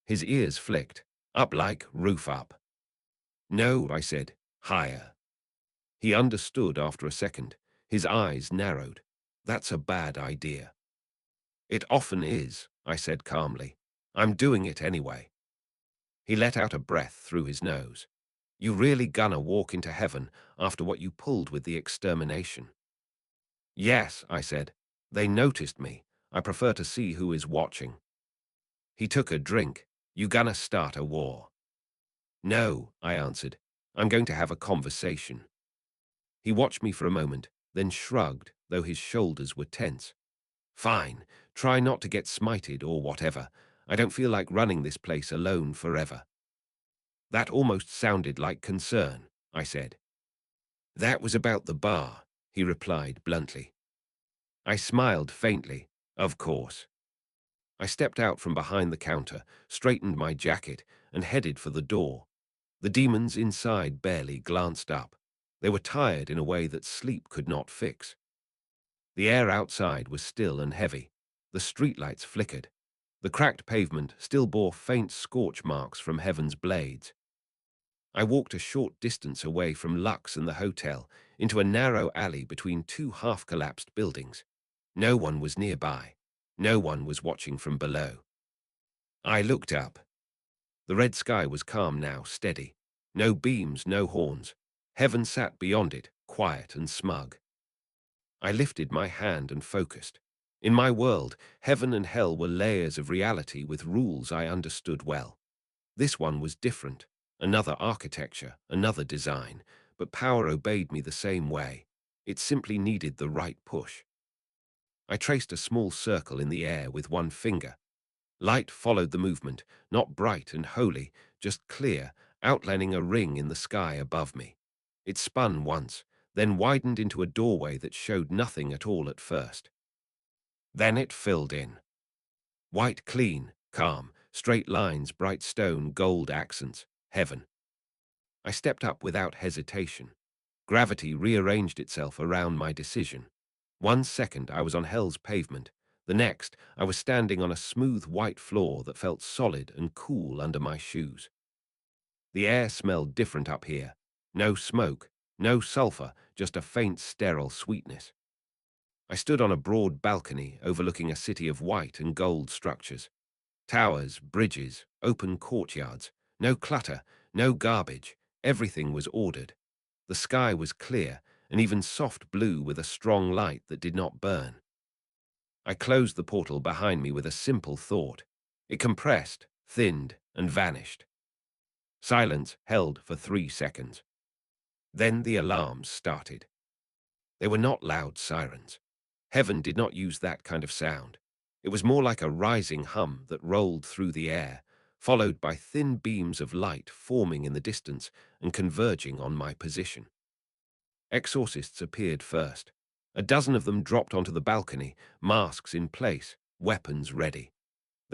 His ears flicked. Up like roof up. No, I said. Higher. He understood after a second. His eyes narrowed. That's a bad idea. It often is, I said calmly. I'm doing it anyway. He let out a breath through his nose. You really gonna walk into heaven after what you pulled with the extermination? Yes, I said. They noticed me. I prefer to see who is watching. He took a drink. You gonna start a war? No, I answered. I'm going to have a conversation. He watched me for a moment, then shrugged, though his shoulders were tense. Fine, try not to get smited or whatever. I don't feel like running this place alone forever. That almost sounded like concern, I said. That was about the bar, he replied bluntly. I smiled faintly. Of course. I stepped out from behind the counter, straightened my jacket, and headed for the door. The demons inside barely glanced up. They were tired in a way that sleep could not fix. The air outside was still and heavy. The streetlights flickered. The cracked pavement still bore faint scorch marks from heaven's blades. I walked a short distance away from Lux and the hotel, into a narrow alley between two half-collapsed buildings. No one was nearby. No one was watching from below. I looked up. The red sky was calm now, steady. No beams, no horns. Heaven sat beyond it, quiet and smug. I lifted my hand and focused. In my world, heaven and hell were layers of reality with rules I understood well. This one was different, another architecture, another design, but power obeyed me the same way. It simply needed the right push. I traced a small circle in the air with one finger. Light followed the movement, not bright and holy, just clear, outlining a ring in the sky above me. It spun once, then widened into a doorway that showed nothing at all at first. Then it filled in. White, clean, calm, straight lines, bright stone, gold accents, heaven. I stepped up without hesitation. Gravity rearranged itself around my decision. 1 second I was on hell's pavement. The next, I was standing on a smooth white floor that felt solid and cool under my shoes. The air smelled different up here. No smoke, no sulfur, just a faint sterile sweetness. I stood on a broad balcony overlooking a city of white and gold structures. Towers, bridges, open courtyards. No clutter, no garbage. Everything was ordered. The sky was clear, and even soft blue with a strong light that did not burn. I closed the portal behind me with a simple thought. It compressed, thinned, and vanished. Silence held for 3 seconds. Then the alarms started. They were not loud sirens. Heaven did not use that kind of sound. It was more like a rising hum that rolled through the air, followed by thin beams of light forming in the distance and converging on my position. Exorcists appeared first. A dozen of them dropped onto the balcony, masks in place, weapons ready.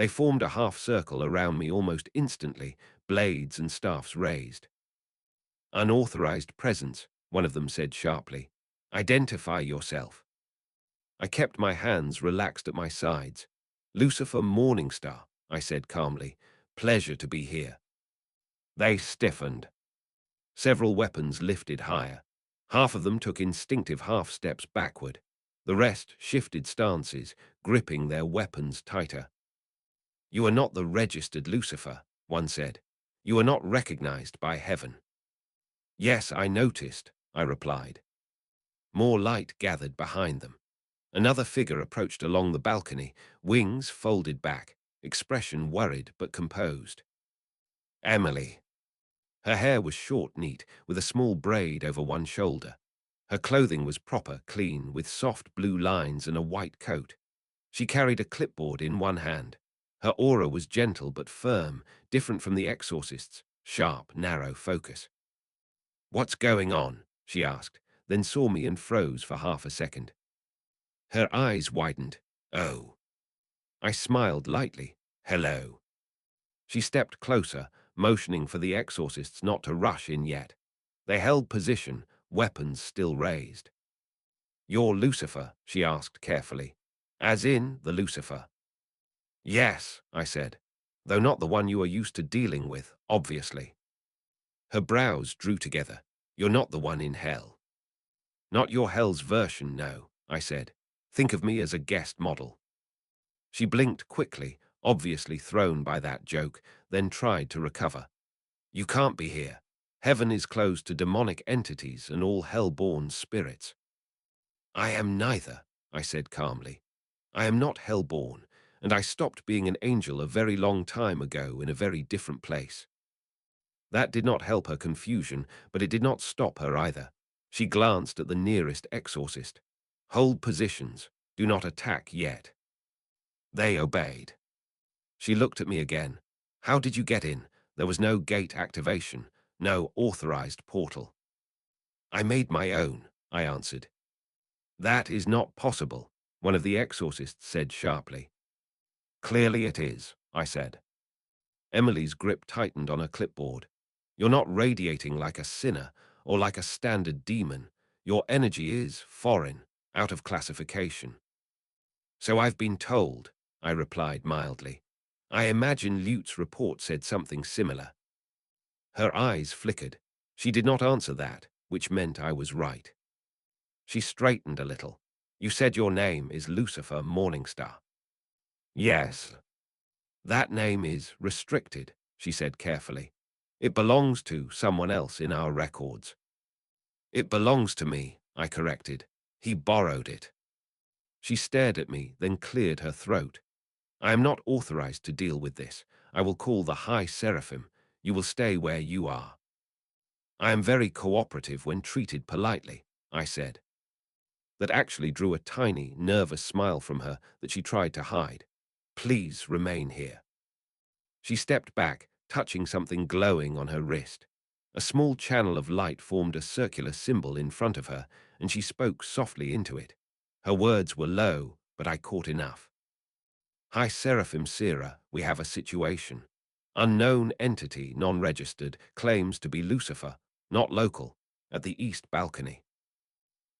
They formed a half circle around me almost instantly, blades and staffs raised. Unauthorized presence, one of them said sharply. Identify yourself. I kept my hands relaxed at my sides. Lucifer Morningstar, I said calmly. Pleasure to be here. They stiffened. Several weapons lifted higher. Half of them took instinctive half steps backward. The rest shifted stances, gripping their weapons tighter. You are not the registered Lucifer, one said. You are not recognized by heaven. Yes, I noticed, I replied. More light gathered behind them. Another figure approached along the balcony, wings folded back, expression worried but composed. Emily. Her hair was short, neat, with a small braid over one shoulder. Her clothing was proper, clean, with soft blue lines and a white coat. She carried a clipboard in one hand. Her aura was gentle but firm, different from the exorcist's, sharp, narrow focus. What's going on? She asked, then saw me and froze for half a second. Her eyes widened. Oh. I smiled lightly. Hello. She stepped closer, motioning for the exorcists not to rush in yet. They held position, weapons still raised. You're Lucifer, she asked carefully. As in the Lucifer. Yes, I said, though not the one you are used to dealing with, obviously. Her brows drew together. You're not the one in hell. Not your hell's version, no, I said. Think of me as a guest model. She blinked quickly, obviously thrown by that joke, then tried to recover. You can't be here. Heaven is closed to demonic entities and all hell-born spirits. I am neither, I said calmly. I am not hell-born, and I stopped being an angel a very long time ago in a very different place. That did not help her confusion, but it did not stop her either. She glanced at the nearest exorcist. Hold positions. Do not attack yet. They obeyed. She looked at me again. How did you get in? There was no gate activation, no authorized portal. I made my own, I answered. That is not possible, one of the exorcists said sharply. Clearly it is, I said. Emily's grip tightened on her clipboard. You're not radiating like a sinner or like a standard demon. Your energy is foreign, out of classification. So I've been told, I replied mildly. I imagine Lute's report said something similar. Her eyes flickered. She did not answer that, which meant I was right. She straightened a little. You said your name is Lucifer Morningstar. Yes. That name is restricted, she said carefully. It belongs to someone else in our records. It belongs to me, I corrected. He borrowed it. She stared at me, then cleared her throat. I am not authorized to deal with this. I will call the High Seraphim. You will stay where you are. I am very cooperative when treated politely, I said. That actually drew a tiny, nervous smile from her that she tried to hide. Please remain here. She stepped back, touching something glowing on her wrist. A small channel of light formed a circular symbol in front of her, and she spoke softly into it. Her words were low, but I caught enough. High Seraphim Sera, we have a situation. Unknown entity, non-registered, claims to be Lucifer, not local, at the east balcony.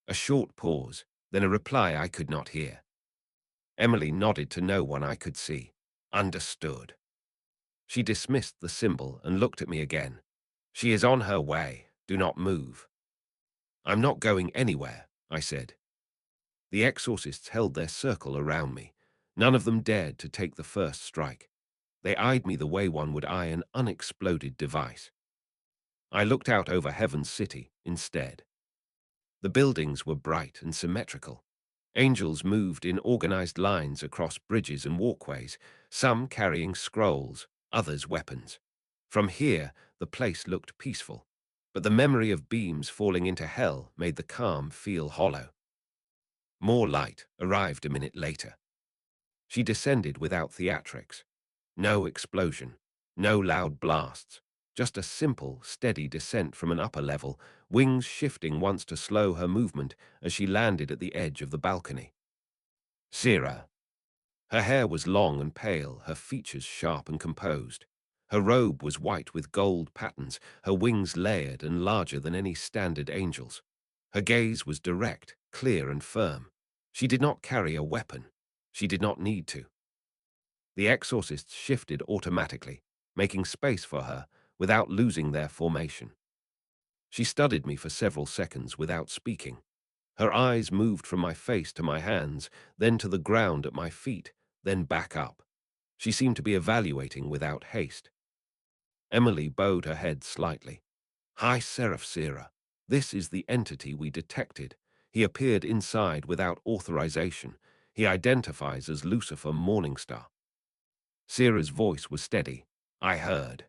A short pause, then a reply I could not hear. Emily nodded to no one I could see. Understood. She dismissed the symbol and looked at me again. She is on her way. Do not move. I'm not going anywhere, I said. The exorcists held their circle around me. None of them dared to take the first strike. They eyed me the way one would eye an unexploded device. I looked out over Heaven's city instead. The buildings were bright and symmetrical. Angels moved in organized lines across bridges and walkways, some carrying scrolls, others weapons. From here, the place looked peaceful, but the memory of beams falling into hell made the calm feel hollow. More light arrived a minute later. She descended without theatrics. No explosion, no loud blasts, just a simple, steady descent from an upper level, wings shifting once to slow her movement as she landed at the edge of the balcony. Sera. Her hair was long and pale, her features sharp and composed. Her robe was white with gold patterns, her wings layered and larger than any standard angel's. Her gaze was direct, clear and firm. She did not carry a weapon. She did not need to. The exorcists shifted automatically, making space for her without losing their formation. She studied me for several seconds without speaking. Her eyes moved from my face to my hands, then to the ground at my feet, then back up. She seemed to be evaluating without haste. Emily bowed her head slightly. High Seraph Sera, this is the entity we detected. He appeared inside without authorization. He identifies as Lucifer Morningstar. Sera's voice was steady. I heard.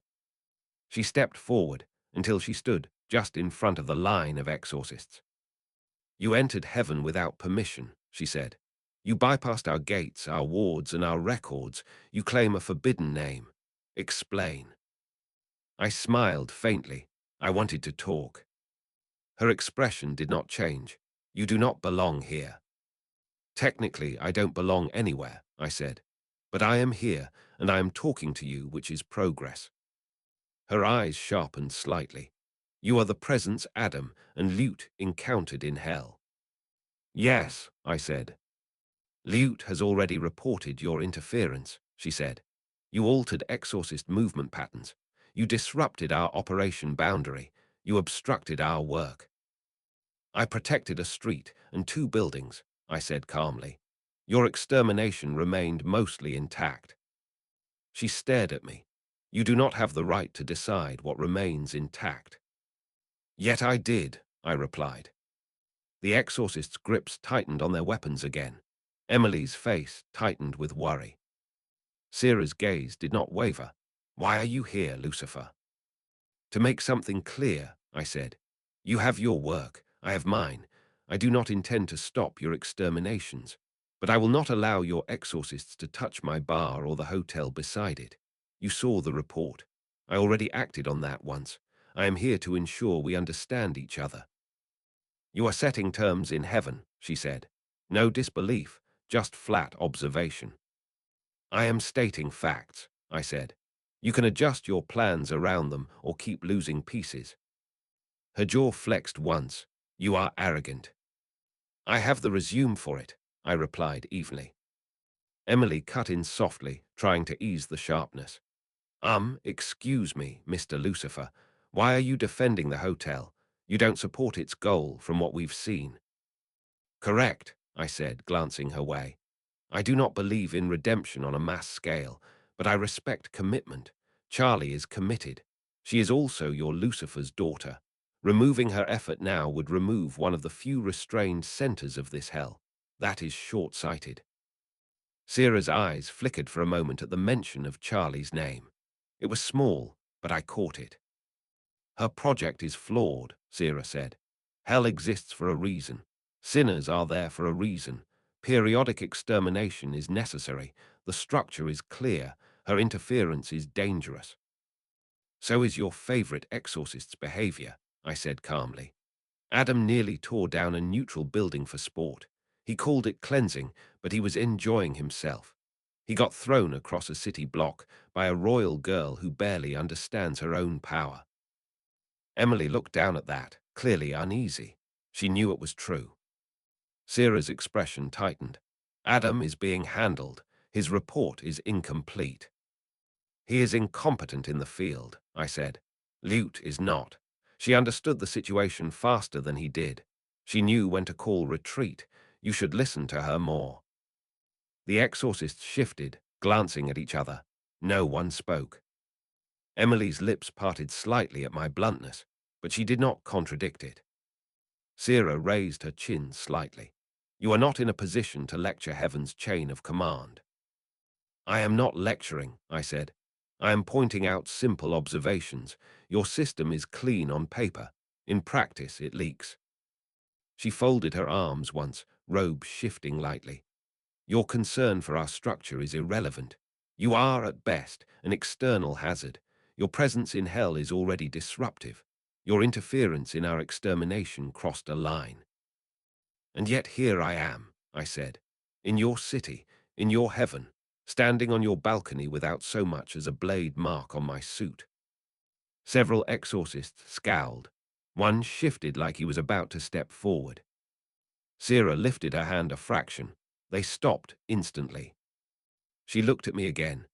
She stepped forward until she stood just in front of the line of exorcists. You entered heaven without permission, she said. You bypassed our gates, our wards, and our records. You claim a forbidden name. Explain. I smiled faintly. I wanted to talk. Her expression did not change. You do not belong here. Technically, I don't belong anywhere, I said. But I am here, and I am talking to you, which is progress. Her eyes sharpened slightly. You are the presence Adam and Lute encountered in hell. Yes, I said. Lute has already reported your interference, she said. You altered exorcist movement patterns. You disrupted our operation boundary. You obstructed our work. I protected a street and 2 buildings, I said calmly. Your extermination remained mostly intact. She stared at me. You do not have the right to decide what remains intact. Yet I did, I replied. The exorcists' grips tightened on their weapons again. Emily's face tightened with worry. Sera's gaze did not waver. Why are you here, Lucifer? To make something clear, I said. You have your work, I have mine. I do not intend to stop your exterminations, but I will not allow your exorcists to touch my bar or the hotel beside it. You saw the report. I already acted on that once. I am here to ensure we understand each other. You are setting terms in heaven, she said. No disbelief, just flat observation. I am stating facts, I said. You can adjust your plans around them or keep losing pieces. Her jaw flexed once. You are arrogant. I have the resume for it, I replied evenly. Emily cut in softly, trying to ease the sharpness. Excuse me, Mr. Lucifer. Why are you defending the hotel? You don't support its goal from what we've seen. Correct, I said, glancing her way. I do not believe in redemption on a mass scale, but I respect commitment. Charlie is committed. She is also your Lucifer's daughter. Removing her effort now would remove one of the few restrained centers of this hell. That is short-sighted. Sera's eyes flickered for a moment at the mention of Charlie's name. It was small, but I caught it. Her project is flawed, Sera said. Hell exists for a reason. Sinners are there for a reason. Periodic extermination is necessary. The structure is clear. Her interference is dangerous. So is your favorite exorcist's behavior, I said calmly. Adam nearly tore down a neutral building for sport. He called it cleansing, but he was enjoying himself. He got thrown across a city block by a royal girl who barely understands her own power. Emily looked down at that, clearly uneasy. She knew it was true. Sera's expression tightened. Adam is being handled. His report is incomplete. He is incompetent in the field, I said. Lute is not. She understood the situation faster than he did. She knew when to call retreat. You should listen to her more. The exorcists shifted, glancing at each other. No one spoke. Emily's lips parted slightly at my bluntness, but she did not contradict it. Sera raised her chin slightly. You are not in a position to lecture heaven's chain of command. I am not lecturing, I said. I am pointing out simple observations. Your system is clean on paper. In practice, it leaks. She folded her arms once, robe shifting lightly. Your concern for our structure is irrelevant. You are, at best, an external hazard. Your presence in hell is already disruptive. Your interference in our extermination crossed a line. And yet here I am, I said, in your city, in your heaven, standing on your balcony without so much as a blade mark on my suit. Several exorcists scowled. One shifted like he was about to step forward. Sarah lifted her hand a fraction. They stopped instantly. She looked at me again.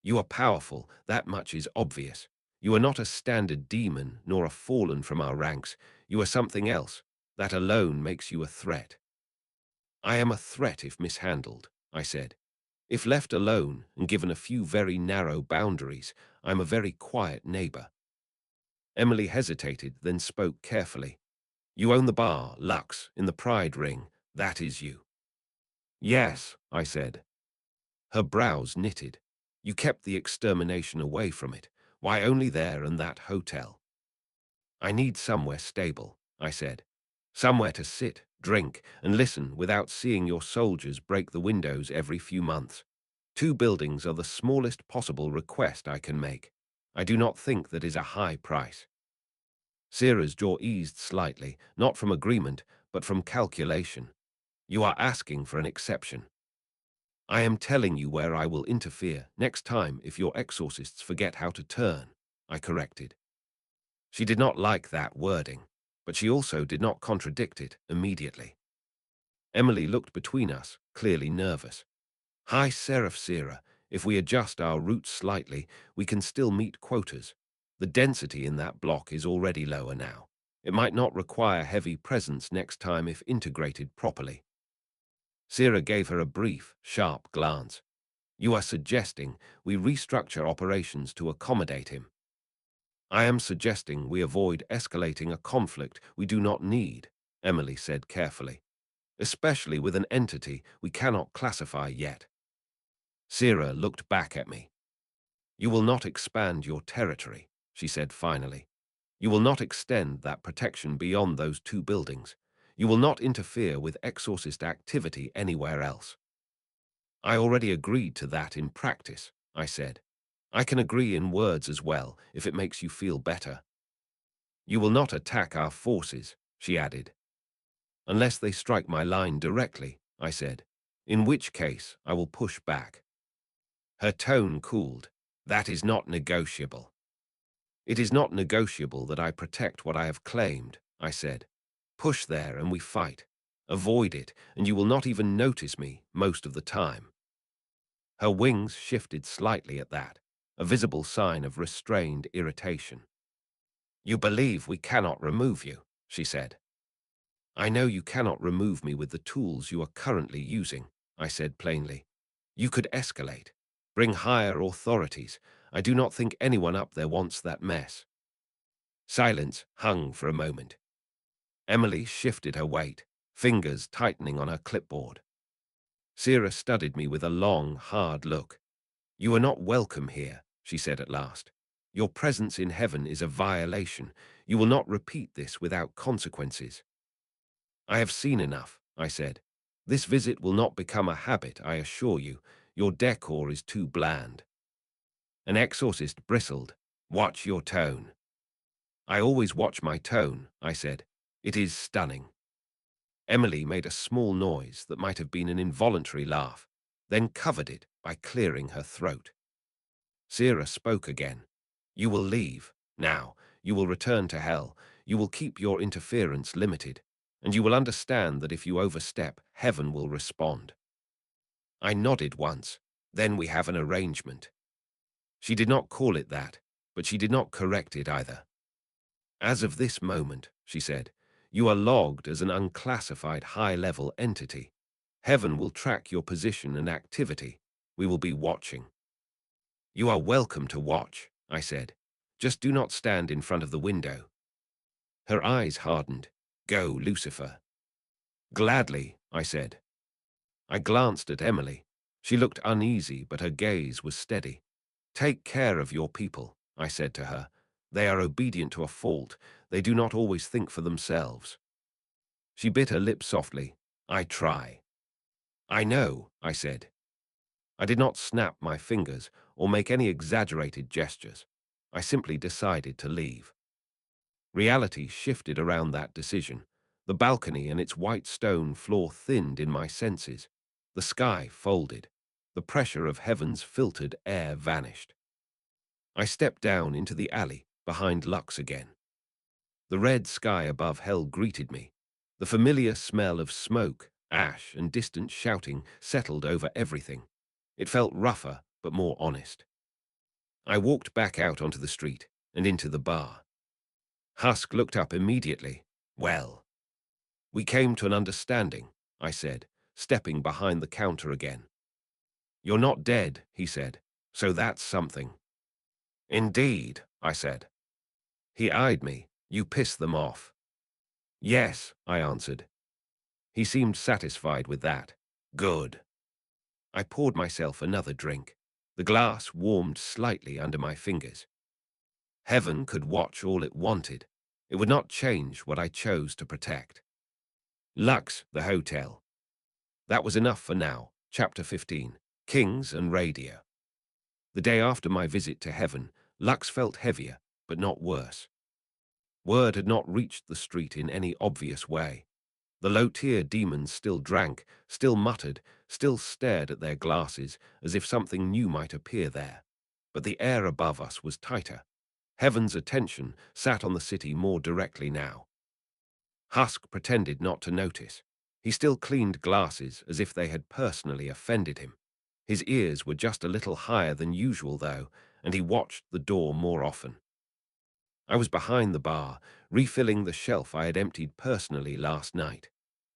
You are powerful, that much is obvious. You are not a standard demon, nor a fallen from our ranks. You are something else. That alone makes you a threat. I am a threat if mishandled, I said. If left alone and given a few very narrow boundaries, I'm a very quiet neighbor. Emily hesitated, then spoke carefully. You own the bar, Lux, in the Pride Ring. That is you. Yes, I said. Her brows knitted. You kept the extermination away from it. Why only there and that hotel? I need somewhere stable, I said. Somewhere to sit, drink, and listen without seeing your soldiers break the windows every few months. 2 buildings are the smallest possible request I can make. I do not think that is a high price. Sarah's jaw eased slightly, not from agreement, but from calculation. You are asking for an exception. I am telling you where I will interfere next time if your exorcists forget how to turn, I corrected. She did not like that wording, but she also did not contradict it immediately. Emily looked between us, clearly nervous. High Seraph Sarah, if we adjust our routes slightly, we can still meet quotas. The density in that block is already lower now. It might not require heavy presence next time if integrated properly. Sarah gave her a brief, sharp glance. You are suggesting we restructure operations to accommodate him. I am suggesting we avoid escalating a conflict we do not need, Emily said carefully, especially with an entity we cannot classify yet. Sarah looked back at me. You will not expand your territory, she said finally. You will not extend that protection beyond those 2 buildings. You will not interfere with exorcist activity anywhere else. I already agreed to that in practice, I said. I can agree in words as well, if it makes you feel better. You will not attack our forces, she added. Unless they strike my line directly, I said, in which case I will push back. Her tone cooled. That is not negotiable. It is not negotiable that I protect what I have claimed, I said. Push there and we fight. Avoid it, and you will not even notice me most of the time. Her wings shifted slightly at that, a visible sign of restrained irritation. You believe we cannot remove you, she said. I know you cannot remove me with the tools you are currently using, I said plainly. You could escalate. Bring higher authorities. I do not think anyone up there wants that mess. Silence hung for a moment. Emily shifted her weight, fingers tightening on her clipboard. Sarah studied me with a long, hard look. You are not welcome here, she said at last. Your presence in heaven is a violation. You will not repeat this without consequences. I have seen enough, I said. This visit will not become a habit, I assure you. Your decor is too bland. An exorcist bristled. Watch your tone. I always watch my tone, I said. It is stunning. Emily made a small noise that might have been an involuntary laugh, then covered it by clearing her throat. Sarah spoke again. You will leave. Now, you will return to hell. You will keep your interference limited, and you will understand that if you overstep, heaven will respond. I nodded once. Then we have an arrangement. She did not call it that, but she did not correct it either. As of this moment, she said, you are logged as an unclassified high-level entity. Heaven will track your position and activity. We will be watching. You are welcome to watch, I said. Just do not stand in front of the window. Her eyes hardened. Go, Lucifer. Gladly, I said. I glanced at Emily. She looked uneasy, but her gaze was steady. Take care of your people, I said to her. They are obedient to a fault. They do not always think for themselves. She bit her lip softly. I try. I know, I said. I did not snap my fingers or make any exaggerated gestures. I simply decided to leave. Reality shifted around that decision. The balcony and its white stone floor thinned in my senses. The sky folded. The pressure of heaven's filtered air vanished. I stepped down into the alley behind Lux again. The red sky above hell greeted me. The familiar smell of smoke, ash, and distant shouting settled over everything. It felt rougher, but more honest. I walked back out onto the street and into the bar. Husk looked up immediately. Well, we came to an understanding, I said, stepping behind the counter again. You're not dead, he said, so that's something. Indeed, I said. He eyed me. You pissed them off. Yes, I answered. He seemed satisfied with that. Good. I poured myself another drink. The glass warmed slightly under my fingers. Heaven could watch all it wanted. It would not change what I chose to protect. Lux, the hotel. That was enough for now. Chapter 15. Kings and Radio. The day after my visit to heaven, Lux felt heavier, but not worse. Word had not reached the street in any obvious way. The low-tier demons still drank, still muttered, still stared at their glasses as if something new might appear there. But the air above us was tighter. Heaven's attention sat on the city more directly now. Husk pretended not to notice. He still cleaned glasses as if they had personally offended him. His ears were just a little higher than usual, though, and he watched the door more often. I was behind the bar, refilling the shelf I had emptied personally last night.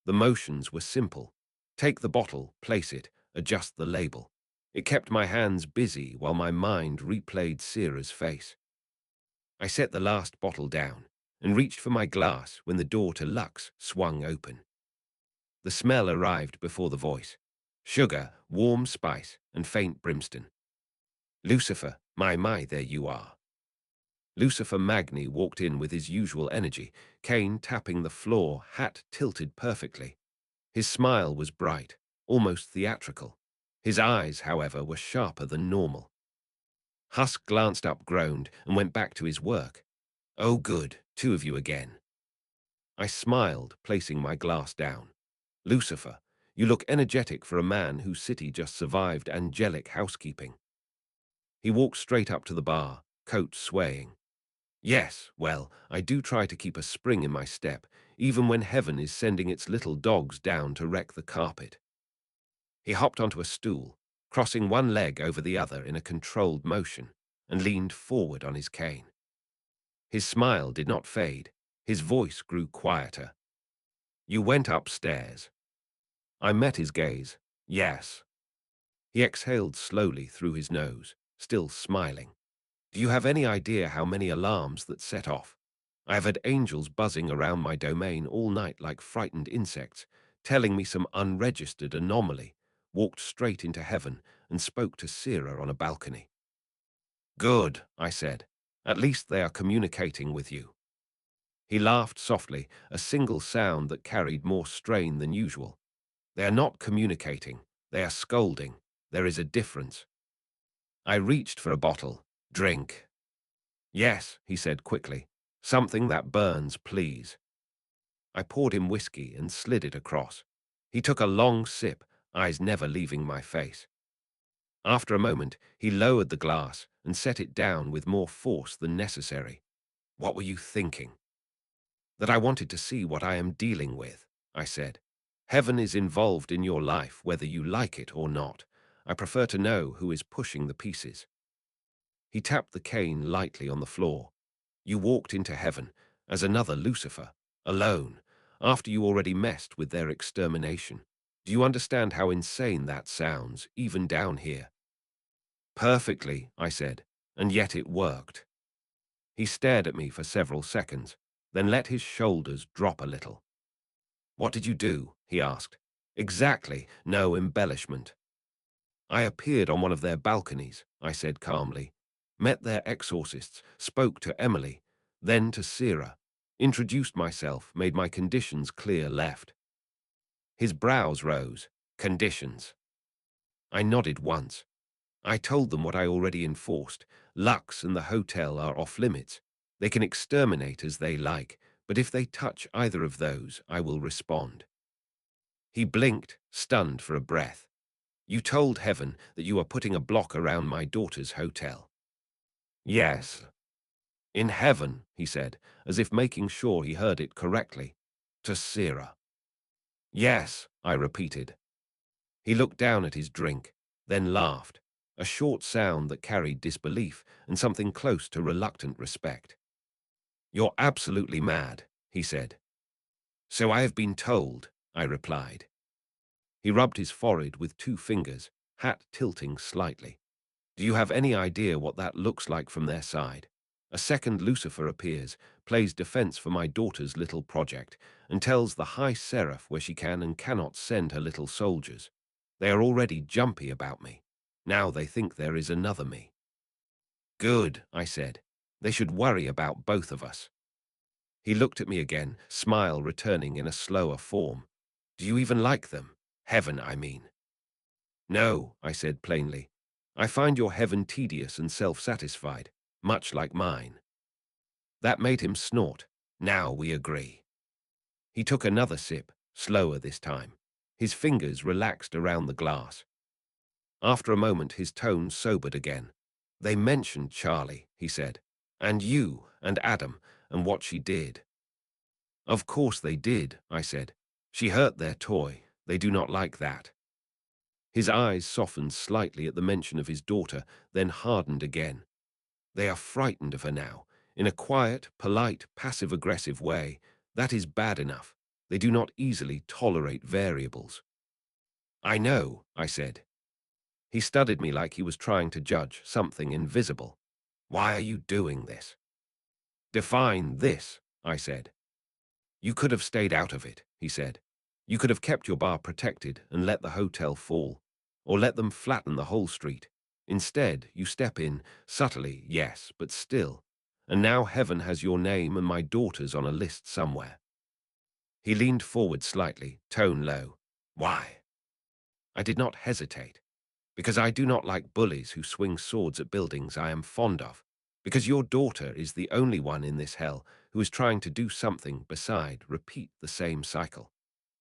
The motions were simple. Take the bottle, place it, adjust the label. It kept my hands busy while my mind replayed Sierra's face. I set the last bottle down and reached for my glass when the door to Lux swung open. The smell arrived before the voice. Sugar, warm spice, and faint brimstone. Lucifer, my, there you are. Lucifer Magni walked in with his usual energy, cane tapping the floor, hat tilted perfectly. His smile was bright, almost theatrical. His eyes, however, were sharper than normal. Husk glanced up, groaned, and went back to his work. Oh good, two of you again. I smiled, placing my glass down. Lucifer, you look energetic for a man whose city just survived angelic housekeeping. He walked straight up to the bar, coat swaying. Yes, well, I do try to keep a spring in my step, even when heaven is sending its little dogs down to wreck the carpet. He hopped onto a stool, crossing one leg over the other in a controlled motion, and leaned forward on his cane. His smile did not fade. His voice grew quieter. You went upstairs. I met his gaze. Yes. He exhaled slowly through his nose, still smiling. Do you have any idea how many alarms that set off? I have had angels buzzing around my domain all night like frightened insects, telling me some unregistered anomaly, walked straight into heaven and spoke to Sierra on a balcony. Good, I said. At least they are communicating with you. He laughed softly, a single sound that carried more strain than usual. They are not communicating. They are scolding. There is a difference. I reached for a bottle. Drink. Yes, he said quickly. Something that burns, please. I poured him whiskey and slid it across. He took a long sip, eyes never leaving my face. After a moment, he lowered the glass and set it down with more force than necessary. What were you thinking? That I wanted to see what I am dealing with, I said. Heaven is involved in your life, whether you like it or not. I prefer to know who is pushing the pieces. He tapped the cane lightly on the floor. You walked into heaven as another Lucifer, alone, after you already messed with their extermination. Do you understand how insane that sounds, even down here? Perfectly, I said, and yet it worked. He stared at me for several seconds, then let his shoulders drop a little. What did you do? He asked. Exactly, no embellishment. I appeared on one of their balconies, I said calmly, met their exorcists, spoke to Emily, then to Sierra, introduced myself, made my conditions clear, left. His brows rose. Conditions. I nodded once. I told them what I already enforced. Lux and the hotel are off limits. They can exterminate as they like, but if they touch either of those, I will respond. He blinked, stunned for a breath. You told Heaven that you are putting a block around my daughter's hotel. Yes. In heaven, he said, as if making sure he heard it correctly. To Sarah. Yes, I repeated. He looked down at his drink, then laughed, a short sound that carried disbelief and something close to reluctant respect. You're absolutely mad, he said. So I have been told, I replied. He rubbed his forehead with 2 fingers, hat tilting slightly. Do you have any idea what that looks like from their side? A second Lucifer appears, plays defense for my daughter's little project, and tells the High Seraph where she can and cannot send her little soldiers. They are already jumpy about me. Now they think there is another me. Good, I said. They should worry about both of us. He looked at me again, smile returning in a slower form. Do you even like them? Heaven, I mean. No, I said plainly. I find your heaven tedious and self-satisfied, much like mine. That made him snort. Now we agree. He took another sip, slower this time. His fingers relaxed around the glass. After a moment, his tone sobered again. They mentioned Charlie, he said, and you, and Adam, and what she did. Of course they did, I said. She hurt their toy. They do not like that. His eyes softened slightly at the mention of his daughter, then hardened again. They are frightened of her now, in a quiet, polite, passive-aggressive way. That is bad enough. They do not easily tolerate variables. I know, I said. He studied me like he was trying to judge something invisible. Why are you doing this? Define this, I said. You could have stayed out of it, he said. You could have kept your bar protected and let the hotel fall, or let them flatten the whole street. Instead, you step in, subtly, yes, but still. And now heaven has your name and my daughter's on a list somewhere. He leaned forward slightly, tone low. Why? I did not hesitate. Because I do not like bullies who swing swords at buildings I am fond of. Because your daughter is the only one in this hell who is trying to do something beside repeat the same cycle.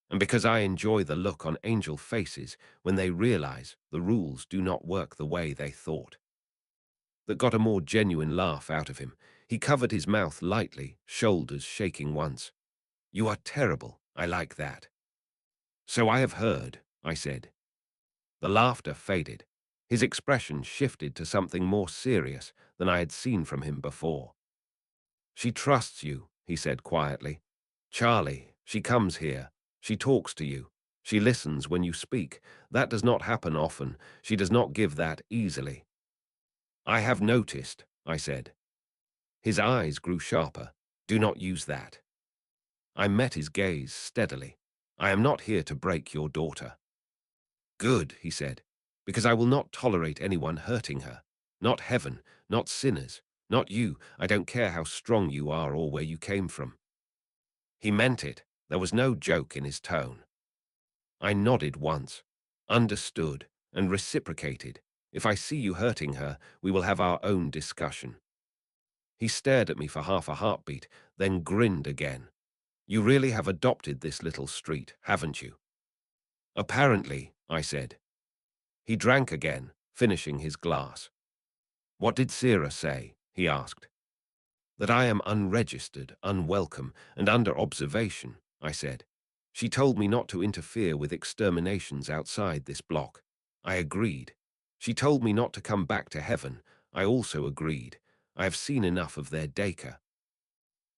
And because I enjoy the look on angel faces when they realize the rules do not work the way they thought. That got a more genuine laugh out of him. He covered his mouth lightly, shoulders shaking once. You are terrible, I like that. So I have heard, I said. The laughter faded. His expression shifted to something more serious than I had seen from him before. She trusts you, he said quietly. Charlie, she comes here. She talks to you. She listens when you speak. That does not happen often. She does not give that easily. I have noticed, I said. His eyes grew sharper. Do not use that. I met his gaze steadily. I am not here to break your daughter. Good, he said, because I will not tolerate anyone hurting her. Not heaven, not sinners, not you. I don't care how strong you are or where you came from. He meant it. There was no joke in his tone. I nodded once, understood, and reciprocated. If I see you hurting her, we will have our own discussion. He stared at me for half a heartbeat, then grinned again. You really have adopted this little street, haven't you? Apparently, I said. He drank again, finishing his glass. What did Sarah say? He asked. That I am unregistered, unwelcome, and under observation, I said. She told me not to interfere with exterminations outside this block. I agreed. She told me not to come back to heaven. I also agreed. I have seen enough of their Dacre.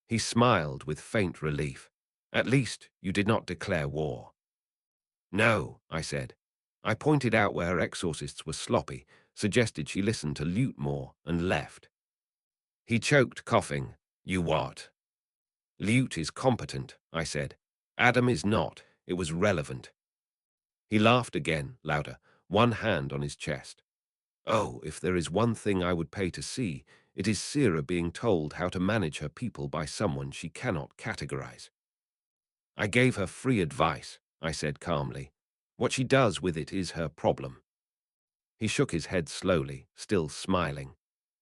He smiled with faint relief. At least you did not declare war. No, I said. I pointed out where her exorcists were sloppy, suggested she listen to Lute more, and left. He choked, coughing. You what? Lute is competent, I said. Adam is not. It was relevant. He laughed again, louder, one hand on his chest. Oh, if there is one thing I would pay to see, it is Sarah being told how to manage her people by someone she cannot categorize. I gave her free advice, I said calmly. What she does with it is her problem. He shook his head slowly, still smiling.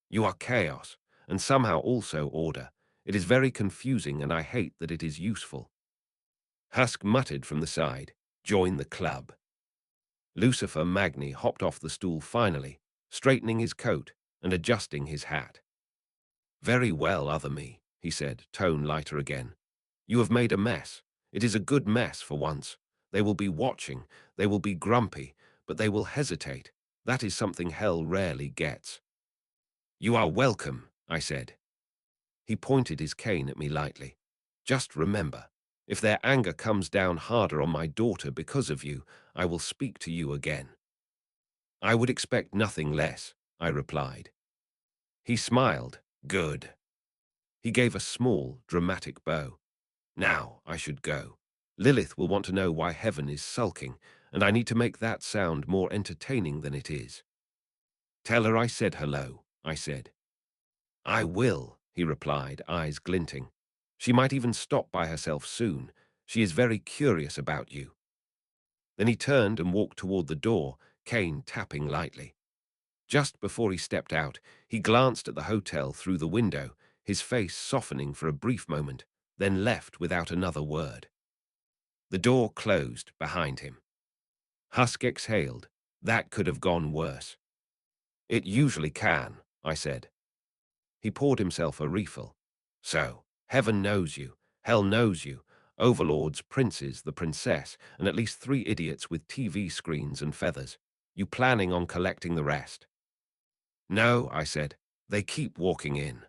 You are chaos, and somehow also order. It is very confusing, and I hate that it is useful. Husk muttered from the side, join the club. Lucifer Magni hopped off the stool finally, straightening his coat and adjusting his hat. "Very well, other me," he said, tone lighter again. "You have made a mess. It is a good mess for once. They will be watching, they will be grumpy, but they will hesitate. That is something hell rarely gets." "You are welcome," I said. He pointed his cane at me lightly. "Just remember, if their anger comes down harder on my daughter because of you, I will speak to you again." "I would expect nothing less," I replied. He smiled. "Good." He gave a small, dramatic bow. "Now I should go. Lilith will want to know why heaven is sulking, and I need to make that sound more entertaining than it is." "Tell her I said hello," I said. "I will," he replied, eyes glinting. "She might even stop by herself soon. She is very curious about you." Then he turned and walked toward the door, cane tapping lightly. Just before he stepped out, he glanced at the hotel through the window, his face softening for a brief moment, then left without another word. The door closed behind him. Husk exhaled. That could have gone worse. "It usually can," I said. He poured himself a refill. "So, heaven knows you, hell knows you, overlords, princes, the princess, and at least 3 idiots with TV screens and feathers. You planning on collecting the rest?" "No," I said. "They keep walking in."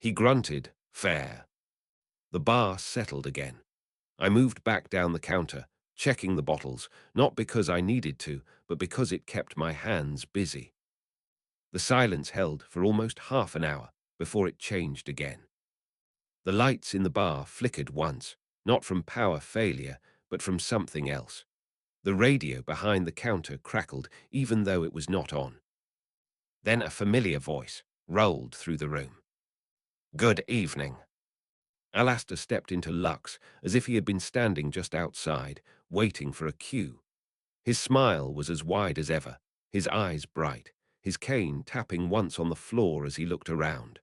He grunted, "Fair." The bar settled again. I moved back down the counter, checking the bottles, not because I needed to, but because it kept my hands busy. The silence held for almost half an hour before it changed again. The lights in the bar flickered once, not from power failure, but from something else. The radio behind the counter crackled even though it was not on. Then a familiar voice rolled through the room. "Good evening." Alastair stepped into Lux as if he had been standing just outside, waiting for a cue. His smile was as wide as ever, his eyes bright, his cane tapping once on the floor as he looked around.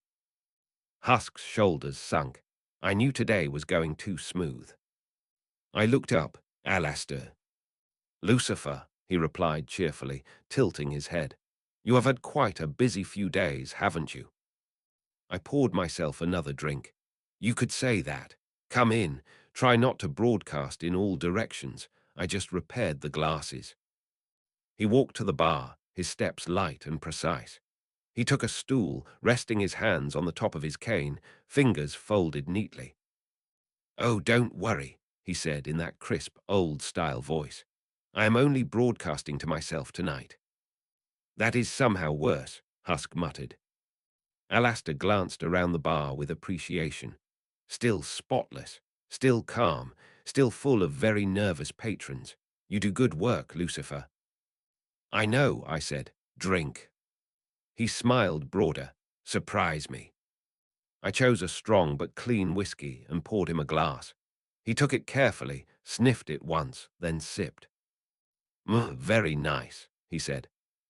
Husk's shoulders sunk. I knew today was going too smooth. I looked up. "Alastair." "Lucifer," he replied cheerfully, tilting his head. "You have had quite a busy few days, haven't you?" I poured myself another drink. "You could say that. Come in. Try not to broadcast in all directions. I just repaired the glasses." He walked to the bar, his steps light and precise. He took a stool, resting his hands on the top of his cane, fingers folded neatly. "Oh, don't worry," he said in that crisp, old-style voice. "I am only broadcasting to myself tonight." "That is somehow worse," Husk muttered. Alastair glanced around the bar with appreciation. Still spotless, still calm, still full of very nervous patrons. "You do good work, Lucifer." "I know," I said. "Drink." He smiled broader. "Surprise me." I chose a strong but clean whiskey and poured him a glass. He took it carefully, sniffed it once, then sipped. Very nice," he said.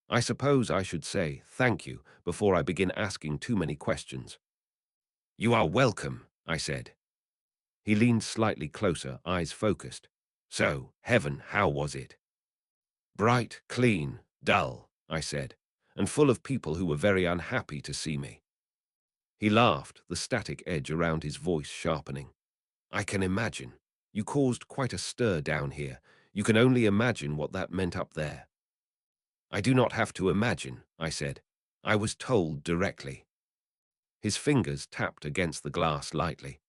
"I suppose I should say thank you before I begin asking too many questions." "You are welcome," I said. He leaned slightly closer, eyes focused. "So, heaven, how was it?" "Bright, clean, dull," I said, "and full of people who were very unhappy to see me." He laughed, the static edge around his voice sharpening. "I can imagine. You caused quite a stir down here. You can only imagine what that meant up there." "I do not have to imagine," I said. "I was told directly." His fingers tapped against the glass lightly.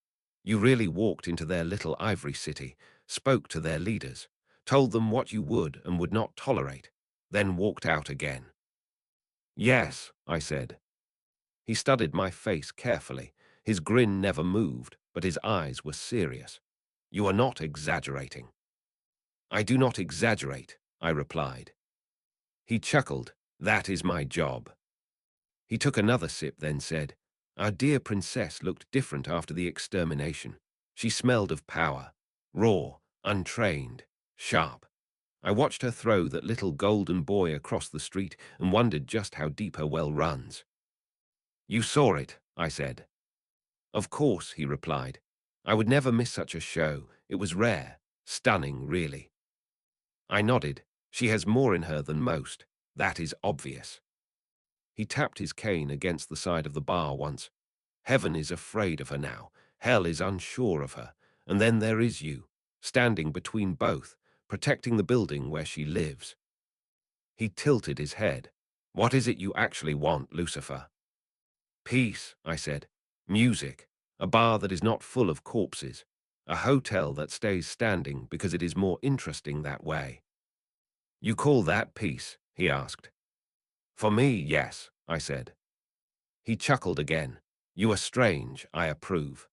"You really walked into their little ivory city, spoke to their leaders, told them what you would and would not tolerate, then walked out again." "Yes," I said. He studied my face carefully. His grin never moved, but his eyes were serious. "You are not exaggerating." "I do not exaggerate," I replied. He chuckled. "That is my job." He took another sip, then said, "Our dear princess looked different after the extermination. She smelled of power, raw, untrained, sharp. I watched her throw that little golden boy across the street and wondered just how deep her well runs." "You saw it," I said. "Of course," he replied. "I would never miss such a show. It was rare, stunning, really." I nodded. She has more in her than most. That is obvious. He tapped his cane against the side of the bar once. Heaven is afraid of her now. Hell is unsure of her. And then there is you, standing between both, protecting the building where she lives. He tilted his head. What is it you actually want, Lucifer? Peace, I said. Music. A bar that is not full of corpses. A hotel that stays standing because it is more interesting that way. You call that peace? He asked. For me, yes, I said. He chuckled again. You are strange, I approve.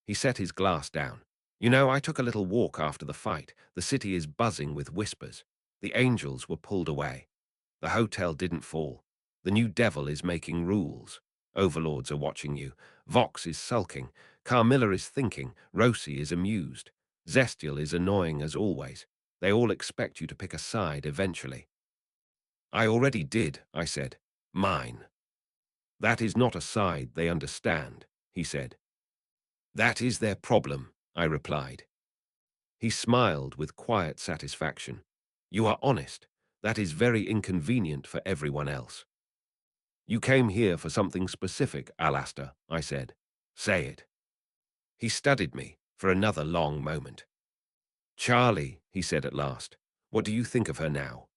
He set his glass down. You know, I took a little walk after the fight. The city is buzzing with whispers. The angels were pulled away. The hotel didn't fall. The new devil is making rules. Overlords are watching you. Vox is sulking. Carmilla is thinking. Rosie is amused. Zestial is annoying as always. They all expect you to pick a side eventually. I already did, I said. Mine. That is not a side they understand, he said. That is their problem, I replied. He smiled with quiet satisfaction. You are honest. That is very inconvenient for everyone else. You came here for something specific, Alastair, I said. Say it. He studied me for another long moment. Charlie, he said at last, what do you think of her now?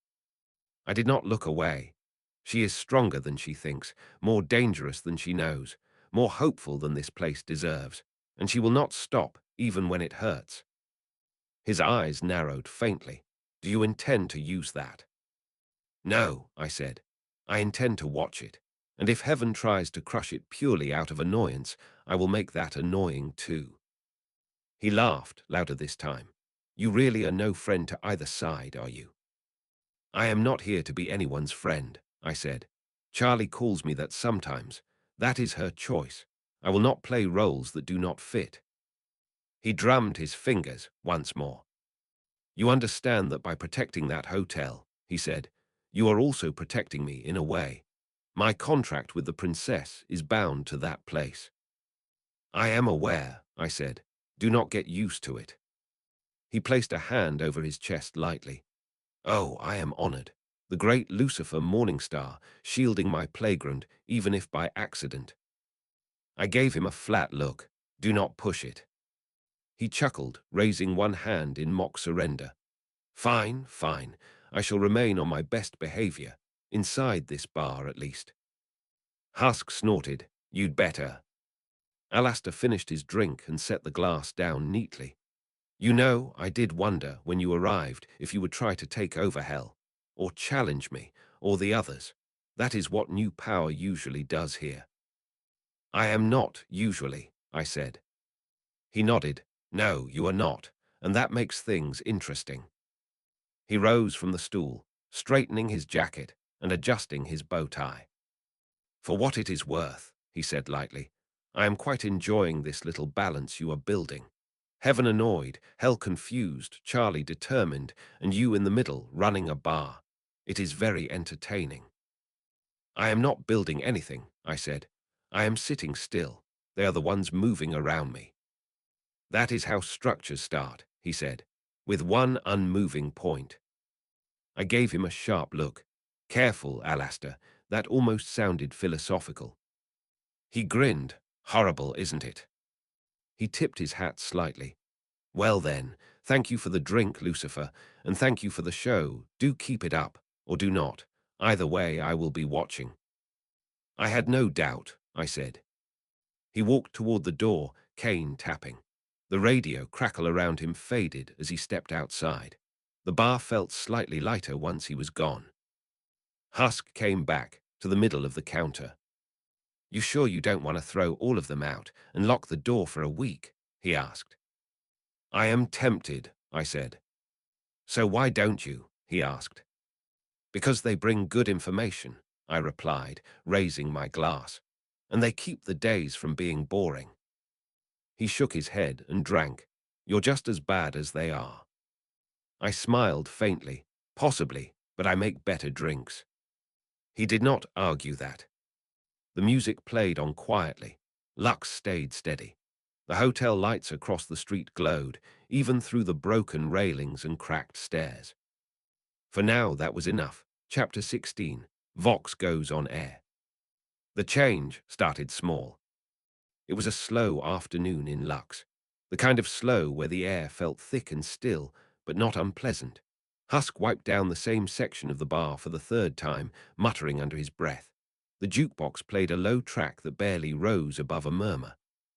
I did not look away. She is stronger than she thinks, more dangerous than she knows, more hopeful than this place deserves, and she will not stop even when it hurts. His eyes narrowed faintly. Do you intend to use that? No, I said. I intend to watch it, and if heaven tries to crush it purely out of annoyance, I will make that annoying too. He laughed, louder this time. You really are no friend to either side, are you? I am not here to be anyone's friend, I said. Charlie calls me that sometimes. That is her choice. I will not play roles that do not fit. He drummed his fingers once more. You understand that by protecting that hotel, he said, you are also protecting me in a way. My contract with the princess is bound to that place. I am aware, I said. Do not get used to it. He placed a hand over his chest lightly. Oh, I am honored. The great Lucifer Morningstar, shielding my playground, even if by accident. I gave him a flat look. Do not push it. He chuckled, raising one hand in mock surrender. Fine, fine. I shall remain on my best behavior, inside this bar at least. Husk snorted. You'd better. Alastair finished his drink and set the glass down neatly. You know, I did wonder when you arrived if you would try to take over hell, or challenge me, or the others. That is what new power usually does here. I am not usually, I said. He nodded. No, you are not, and that makes things interesting. He rose from the stool, straightening his jacket and adjusting his bow tie. For what it is worth, he said lightly, I am quite enjoying this little balance you are building. Heaven annoyed, hell confused, Charlie determined, and you in the middle running a bar. It is very entertaining. I am not building anything, I said. I am sitting still. They are the ones moving around me. That is how structures start, he said, with one unmoving point. I gave him a sharp look. Careful, Alastair. That almost sounded philosophical. He grinned. Horrible, isn't it? He tipped his hat slightly. Well then, thank you for the drink, Lucifer, and thank you for the show. Do keep it up, or do not. Either way, I will be watching. I had no doubt, I said. He walked toward the door, cane tapping. The radio crackle around him faded as he stepped outside. The bar felt slightly lighter once he was gone. Husk came back to the middle of the counter. You sure you don't want to throw all of them out and lock the door for a week? He asked. I am tempted, I said. So why don't you? He asked. Because they bring good information, I replied, raising my glass, and they keep the days from being boring. He shook his head and drank. You're just as bad as they are. I smiled faintly. Possibly, but I make better drinks. He did not argue that. The music played on quietly. Lux stayed steady. The hotel lights across the street glowed, even through the broken railings and cracked stairs. For now, that was enough. Chapter 16. Vox goes on air. The change started small. It was a slow afternoon in Lux, the kind of slow where the air felt thick and still, but not unpleasant. Husk wiped down the same section of the bar for the third time, muttering under his breath. The jukebox played a low track that barely rose above a murmur.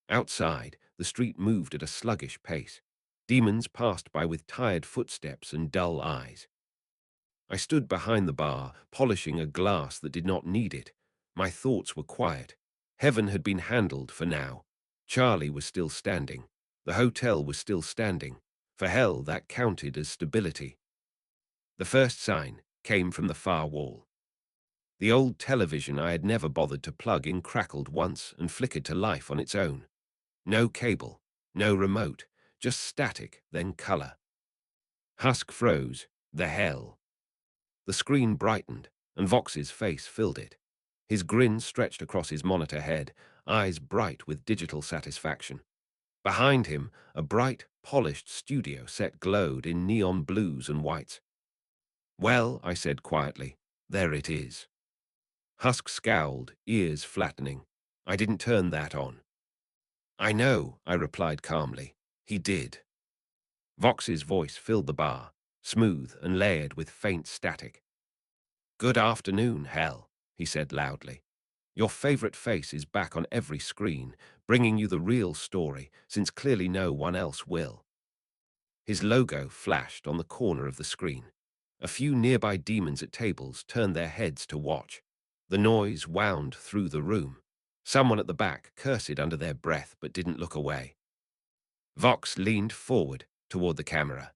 Outside, the street moved at a sluggish pace. Demons passed by with tired footsteps and dull eyes. I stood behind the bar, polishing a glass that did not need it. My thoughts were quiet. Heaven had been handled for now. Charlie was still standing. The hotel was still standing. For hell, that counted as stability. The first sign came from the far wall. The old television I had never bothered to plug in crackled once and flickered to life on its own. No cable, no remote, just static, then color. Husk froze. The hell. The screen brightened, and Vox's face filled it. His grin stretched across his monitor head, eyes bright with digital satisfaction. Behind him, a bright, polished studio set glowed in neon blues and whites. "Well," I said quietly, "there it is." Husk scowled, ears flattening. "I didn't turn that on." "I know," I replied calmly. "He did." Vox's voice filled the bar, smooth and layered with faint static. "Good afternoon, hell," he said loudly. "Your favorite face is back on every screen, bringing you the real story, since clearly no one else will." His logo flashed on the corner of the screen. A few nearby demons at tables turned their heads to watch. The noise wound through the room. Someone at the back cursed under their breath but didn't look away. Vox leaned forward toward the camera.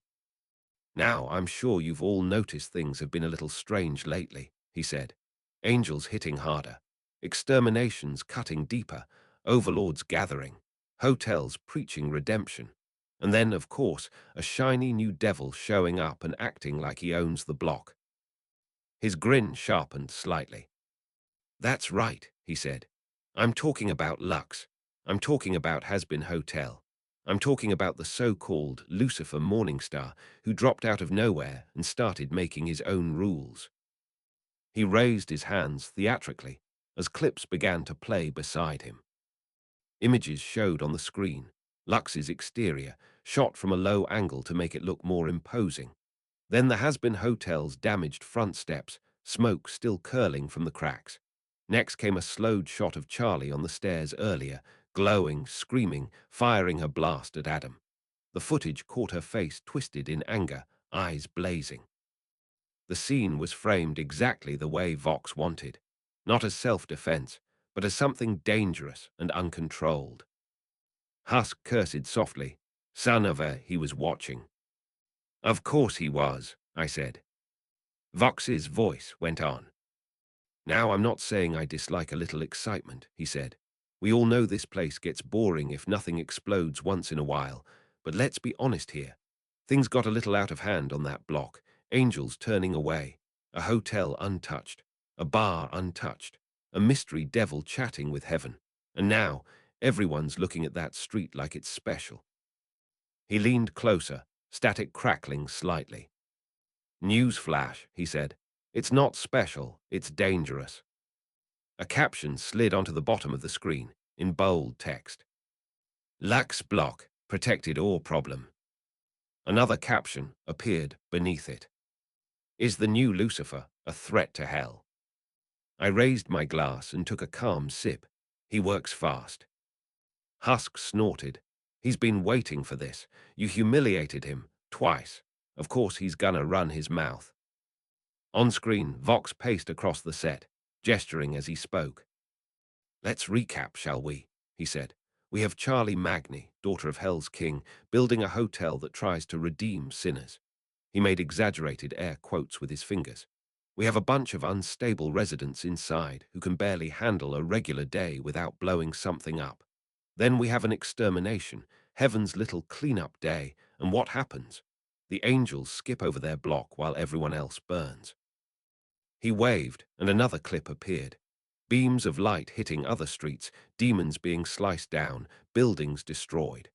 "Now, I'm sure you've all noticed things have been a little strange lately," he said. "Angels hitting harder, exterminations cutting deeper, overlords gathering, hotels preaching redemption. And then, of course, a shiny new devil showing up and acting like he owns the block." His grin sharpened slightly. "That's right," he said. "I'm talking about Lux. I'm talking about Hazbin Hotel. I'm talking about the so-called Lucifer Morningstar who dropped out of nowhere and started making his own rules." He raised his hands theatrically as clips began to play beside him. Images showed on the screen, Lux's exterior, shot from a low angle to make it look more imposing. Then the Hazbin Hotel's damaged front steps, smoke still curling from the cracks. Next came a slowed shot of Charlie on the stairs earlier, glowing, screaming, firing her blast at Adam. The footage caught her face twisted in anger, eyes blazing. The scene was framed exactly the way Vox wanted, not as self-defense, but as something dangerous and uncontrolled. Husk cursed softly. Son of a, he was watching. "Of course he was," I said. Vox's voice went on. "Now, I'm not saying I dislike a little excitement," he said. "We all know this place gets boring if nothing explodes once in a while, but let's be honest here. Things got a little out of hand on that block, angels turning away, a hotel untouched, a bar untouched, a mystery devil chatting with heaven, and now everyone's looking at that street like it's special." He leaned closer, static crackling slightly. "Newsflash," he said. "It's not special, it's dangerous." A caption slid onto the bottom of the screen, in bold text. "Lax block, protected or problem." Another caption appeared beneath it. "Is the new Lucifer a threat to hell?" I raised my glass and took a calm sip. "He works fast." Husk snorted. "He's been waiting for this. You humiliated him, twice. Of course he's gonna run his mouth." On screen, Vox paced across the set, gesturing as he spoke. "Let's recap, shall we?" he said. "We have Charlie Magni, daughter of Hell's King, building a hotel that tries to redeem sinners." He made exaggerated air quotes with his fingers. "We have a bunch of unstable residents inside who can barely handle a regular day without blowing something up. Then we have an extermination, heaven's little cleanup day, and what happens? The angels skip over their block while everyone else burns." He waved, and another clip appeared. Beams of light hitting other streets, demons being sliced down, buildings destroyed.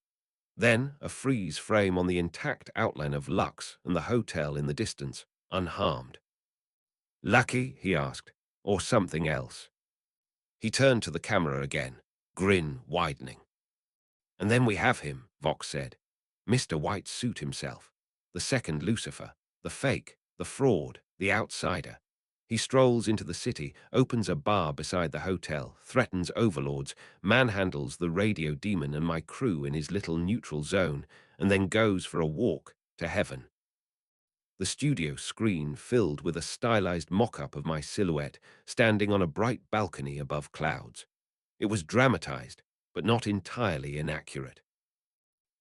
Then a freeze frame on the intact outline of Lux and the hotel in the distance. unharmed. Lucky, he asked, or something else? He turned to the camera again, grin widening. And then we have him, Vox said. Mr. White Suit himself. The second Lucifer. The fake. The fraud. The outsider. He strolls into the city, opens a bar beside the hotel, threatens overlords, manhandles the radio demon and my crew in his little neutral zone, and then goes for a walk to heaven. The studio screen filled with a stylized mock-up of my silhouette standing on a bright balcony above clouds. It was dramatized, but not entirely inaccurate.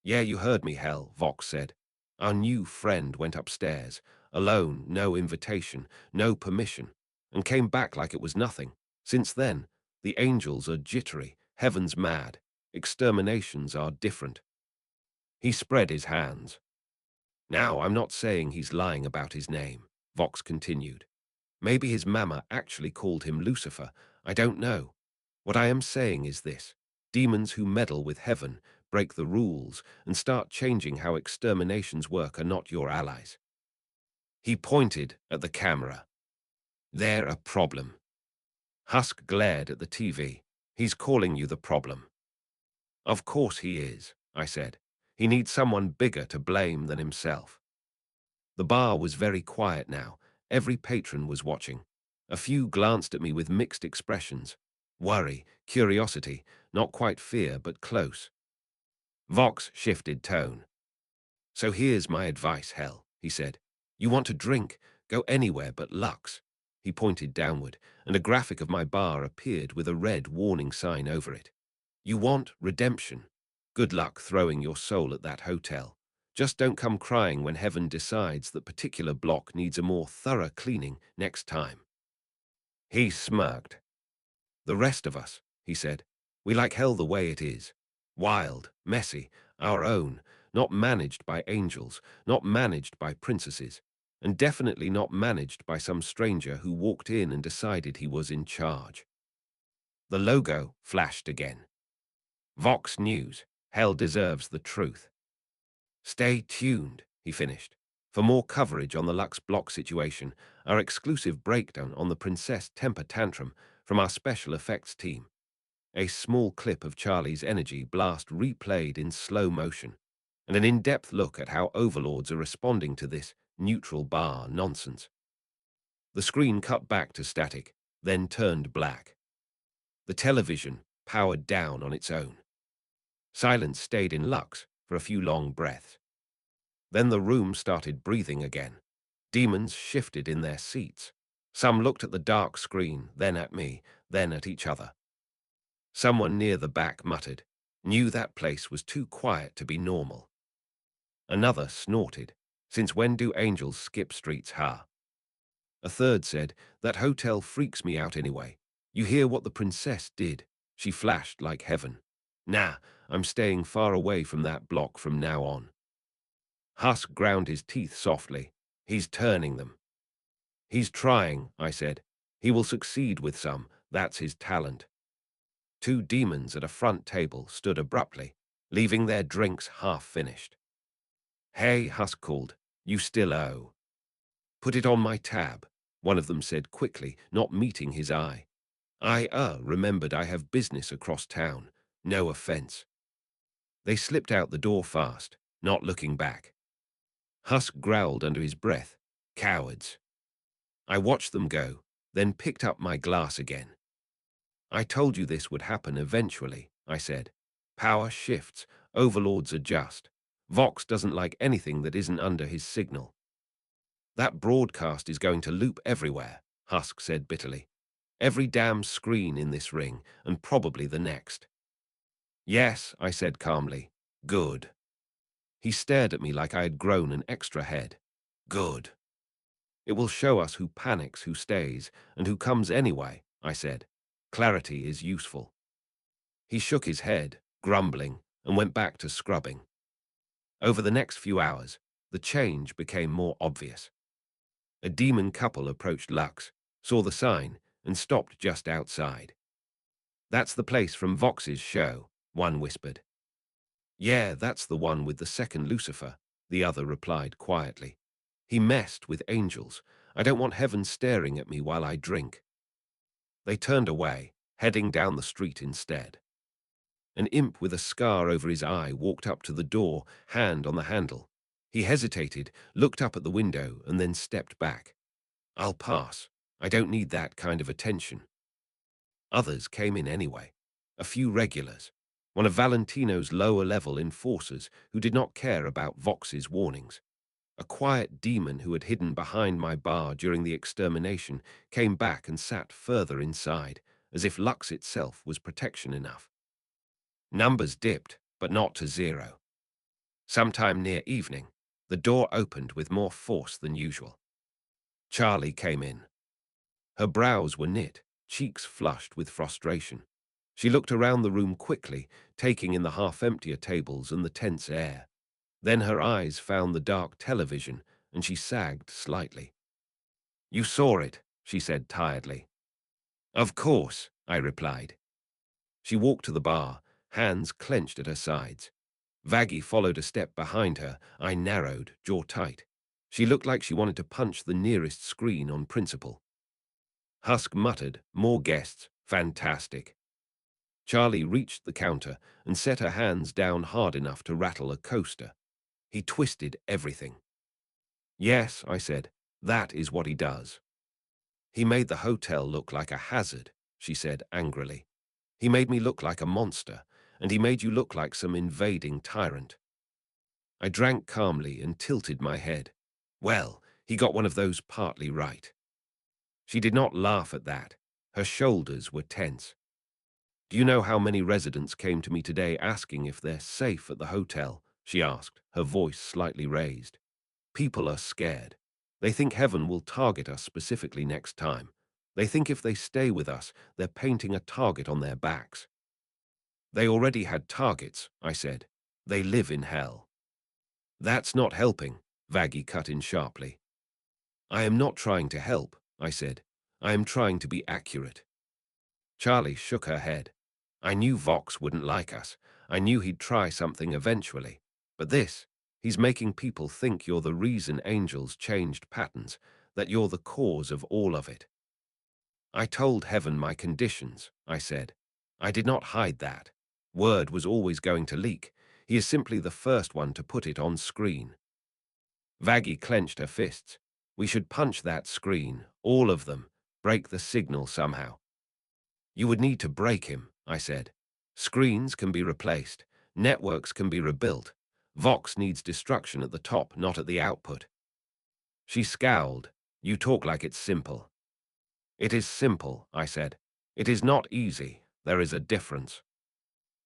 Yeah, you heard me, Hell, Vox said. Our new friend went upstairs, alone, no invitation, no permission, and came back like it was nothing. Since then, the angels are jittery, heaven's mad, exterminations are different. He spread his hands. Now, I'm not saying he's lying about his name, Vox continued. Maybe his mama actually called him Lucifer, I don't know. What I am saying is this. Demons who meddle with heaven, break the rules, and start changing how exterminations work are not your allies. He pointed at the camera. They're a problem. Husk glared at the TV. He's calling you the problem. Of course he is, I said. He needs someone bigger to blame than himself. The bar was very quiet now. Every patron was watching. A few glanced at me with mixed expressions. Worry, curiosity, not quite fear, but close. Vox shifted tone. So here's my advice, Hell, he said. You want to drink? Go anywhere but Lux. He pointed downward, and a graphic of my bar appeared with a red warning sign over it. You want redemption? Good luck throwing your soul at that hotel. Just don't come crying when heaven decides that particular block needs a more thorough cleaning next time. He smirked. The rest of us, he said, we like hell the way it is. Wild, messy, our own, not managed by angels, not managed by princesses, and definitely not managed by some stranger who walked in and decided he was in charge. The logo flashed again. Vox News, hell deserves the truth. Stay tuned, he finished, for more coverage on the Lux Block situation, our exclusive breakdown on the Princess Temper Tantrum from our special effects team. A small clip of Charlie's energy blast replayed in slow motion, and an in-depth look at how overlords are responding to this neutral bar nonsense. The screen cut back to static, then turned black. The television powered down on its own. Silence stayed in Lux for a few long breaths. Then the room started breathing again. Demons shifted in their seats. Some looked at the dark screen, then at me, then at each other. Someone near the back muttered, knew that place was too quiet to be normal. Another snorted, since when do angels skip streets, huh? A third said, that hotel freaks me out anyway. You hear what the princess did? She flashed like heaven. Nah, I'm staying far away from that block from now on. Husk ground his teeth softly. He's turning them. He's trying, I said. He will succeed with some, that's his talent. Two demons at a front table stood abruptly, leaving their drinks half finished. Hey, Husk called, you still owe. Put it on my tab, one of them said quickly, not meeting his eye. I remembered I have business across town, no offense. They slipped out the door fast, not looking back. Husk growled under his breath, cowards. I watched them go, then picked up my glass again. I told you this would happen eventually, I said. Power shifts, overlords adjust. Vox doesn't like anything that isn't under his signal. That broadcast is going to loop everywhere, Husk said bitterly. Every damn screen in this ring, and probably the next. Yes, I said calmly. Good. He stared at me like I had grown an extra head. Good. It will show us who panics, who stays, and who comes anyway, I said. Clarity is useful. He shook his head, grumbling, and went back to scrubbing. Over the next few hours, the change became more obvious. A demon couple approached Lux, saw the sign, and stopped just outside. That's the place from Vox's show, one whispered. Yeah, that's the one with the second Lucifer, the other replied quietly. He messed with angels. I don't want heaven staring at me while I drink. They turned away, heading down the street instead. An imp with a scar over his eye walked up to the door, hand on the handle. He hesitated, looked up at the window, and then stepped back. I'll pass. I don't need that kind of attention. Others came in anyway. A few regulars. One of Valentino's lower-level enforcers who did not care about Vox's warnings. A quiet demon who had hidden behind my bar during the extermination came back and sat further inside, as if Lux itself was protection enough. Numbers dipped, but not to zero. Sometime near evening, the door opened with more force than usual. Charlie came in. Her brows were knit, cheeks flushed with frustration. She looked around the room quickly, taking in the half-emptier tables and the tense air. Then her eyes found the dark television, and she sagged slightly. "You saw it," she said tiredly. "Of course," I replied. She walked to the bar, hands clenched at her sides. Vaggie followed a step behind her. I narrowed, jaw tight. She looked like she wanted to punch the nearest screen on principle. Husk muttered, "More guests. Fantastic." Charlie reached the counter and set her hands down hard enough to rattle a coaster. He twisted everything. "Yes," I said, "that is what he does." "He made the hotel look like a hazard," she said angrily. "He made me look like a monster, and he made you look like some invading tyrant." I drank calmly and tilted my head. Well, he got one of those partly right. She did not laugh at that. Her shoulders were tense. "Do you know how many residents came to me today asking if they're safe at the hotel?" she asked, her voice slightly raised. "People are scared. They think heaven will target us specifically next time. They think if they stay with us, they're painting a target on their backs." "They already had targets," I said. "They live in hell." "That's not helping," Vaggie cut in sharply. "I am not trying to help," I said. "I am trying to be accurate." Charlie shook her head. "I knew Vox wouldn't like us. I knew he'd try something eventually. But this, he's making people think you're the reason angels changed patterns, that you're the cause of all of it." "I told heaven my conditions," I said. "I did not hide that. Word was always going to leak. He is simply the first one to put it on screen." Vaggie clenched her fists. "We should punch that screen, all of them, break the signal somehow." "You would need to break him," I said. "Screens can be replaced. Networks can be rebuilt. Vox needs destruction at the top, not at the output." She scowled. "You talk like it's simple." "It is simple," I said. "It is not easy. There is a difference."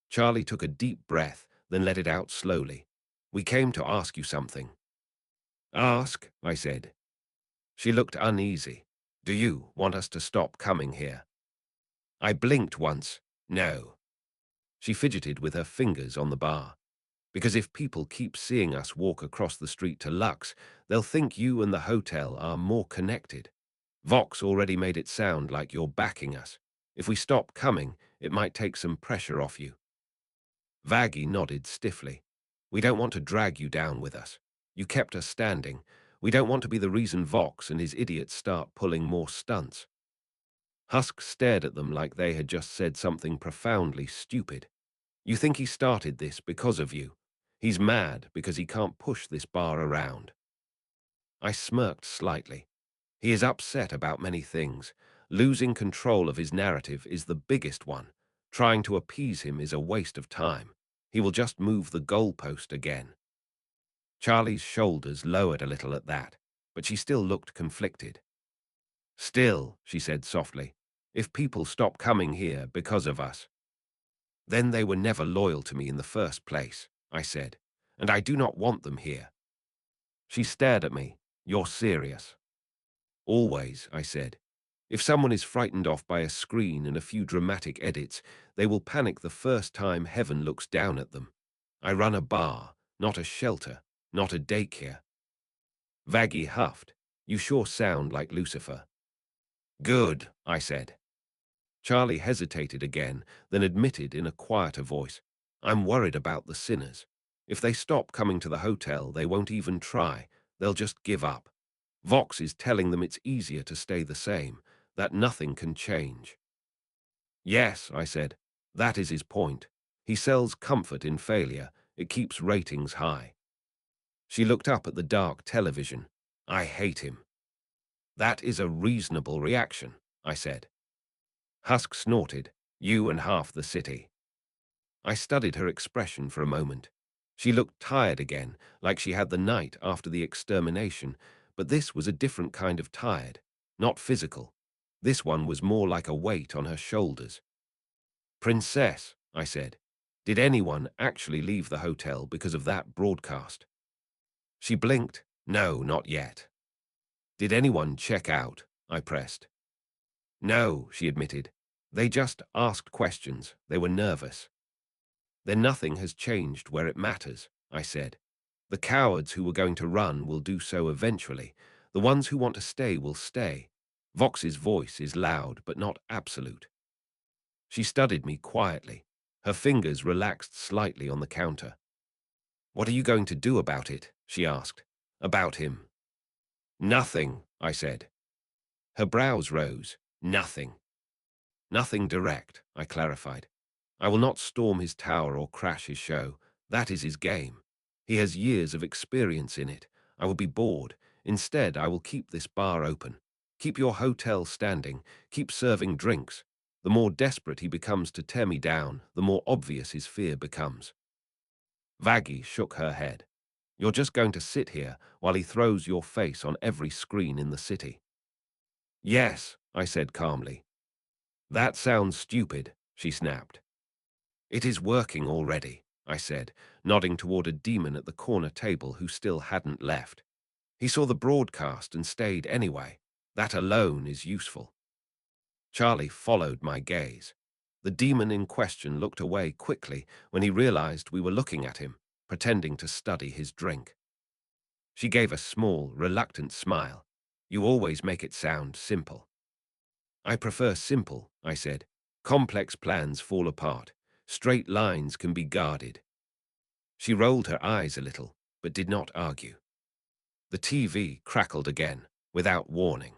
Charlie took a deep breath, then let it out slowly. "We came to ask you something." "Ask," I said. She looked uneasy. "Do you want us to stop coming here?" I blinked once. "No." She fidgeted with her fingers on the bar. "Because if people keep seeing us walk across the street to Lux, they'll think you and the hotel are more connected. Vox already made it sound like you're backing us. If we stop coming, it might take some pressure off you." Vaggie nodded stiffly. "We don't want to drag you down with us. You kept us standing. We don't want to be the reason Vox and his idiots start pulling more stunts." Husk stared at them like they had just said something profoundly stupid. "You think he started this because of you? He's mad because he can't push this bar around." I smirked slightly. "He is upset about many things. Losing control of his narrative is the biggest one. Trying to appease him is a waste of time. He will just move the goalpost again." Charlie's shoulders lowered a little at that, but she still looked conflicted. "Still," she said softly, "if people stop coming here because of us, then they were never loyal to me in the first place," I said, "and I do not want them here." She stared at me. "You're serious?" "Always," I said. "If someone is frightened off by a screen and a few dramatic edits, they will panic the first time heaven looks down at them. I run a bar, not a shelter, not a daycare." Vaggie huffed. "You sure sound like Lucifer." "Good," I said. Charlie hesitated again, then admitted in a quieter voice, "I'm worried about the sinners. If they stop coming to the hotel, they won't even try. They'll just give up. Vox is telling them it's easier to stay the same, that nothing can change. Yes, I said, that is his point. He sells comfort in failure. It keeps ratings high. She looked up at the dark television. I hate him. That is a reasonable reaction, I said. Husk snorted. You and half the city. I studied her expression for a moment. She looked tired again, like she had the night after the extermination, but this was a different kind of tired, not physical. This one was more like a weight on her shoulders. Princess, I said, did anyone actually leave the hotel because of that broadcast? She blinked. No, not yet. Did anyone check out? I pressed. No, she admitted. They just asked questions. They were nervous. Then nothing has changed where it matters, I said. The cowards who were going to run will do so eventually. The ones who want to stay will stay. Vox's voice is loud, but not absolute. She studied me quietly. Her fingers relaxed slightly on the counter. What are you going to do about it? She asked. About him. Nothing, I said. Her brows rose. Nothing. Nothing direct, I clarified. I will not storm his tower or crash his show. That is his game. He has years of experience in it. I will be bored. Instead, I will keep this bar open. Keep your hotel standing. Keep serving drinks. The more desperate he becomes to tear me down, the more obvious his fear becomes. Vaggie shook her head. You're just going to sit here while he throws your face on every screen in the city. Yes, I said calmly. That sounds stupid, she snapped. It is working already, I said, nodding toward a demon at the corner table who still hadn't left. He saw the broadcast and stayed anyway. That alone is useful. Charlie followed my gaze. The demon in question looked away quickly when he realized we were looking at him, pretending to study his drink. She gave a small, reluctant smile. You always make it sound simple. I prefer simple, I said. Complex plans fall apart. Straight lines can be guarded. She rolled her eyes a little, but did not argue. The TV crackled again, without warning.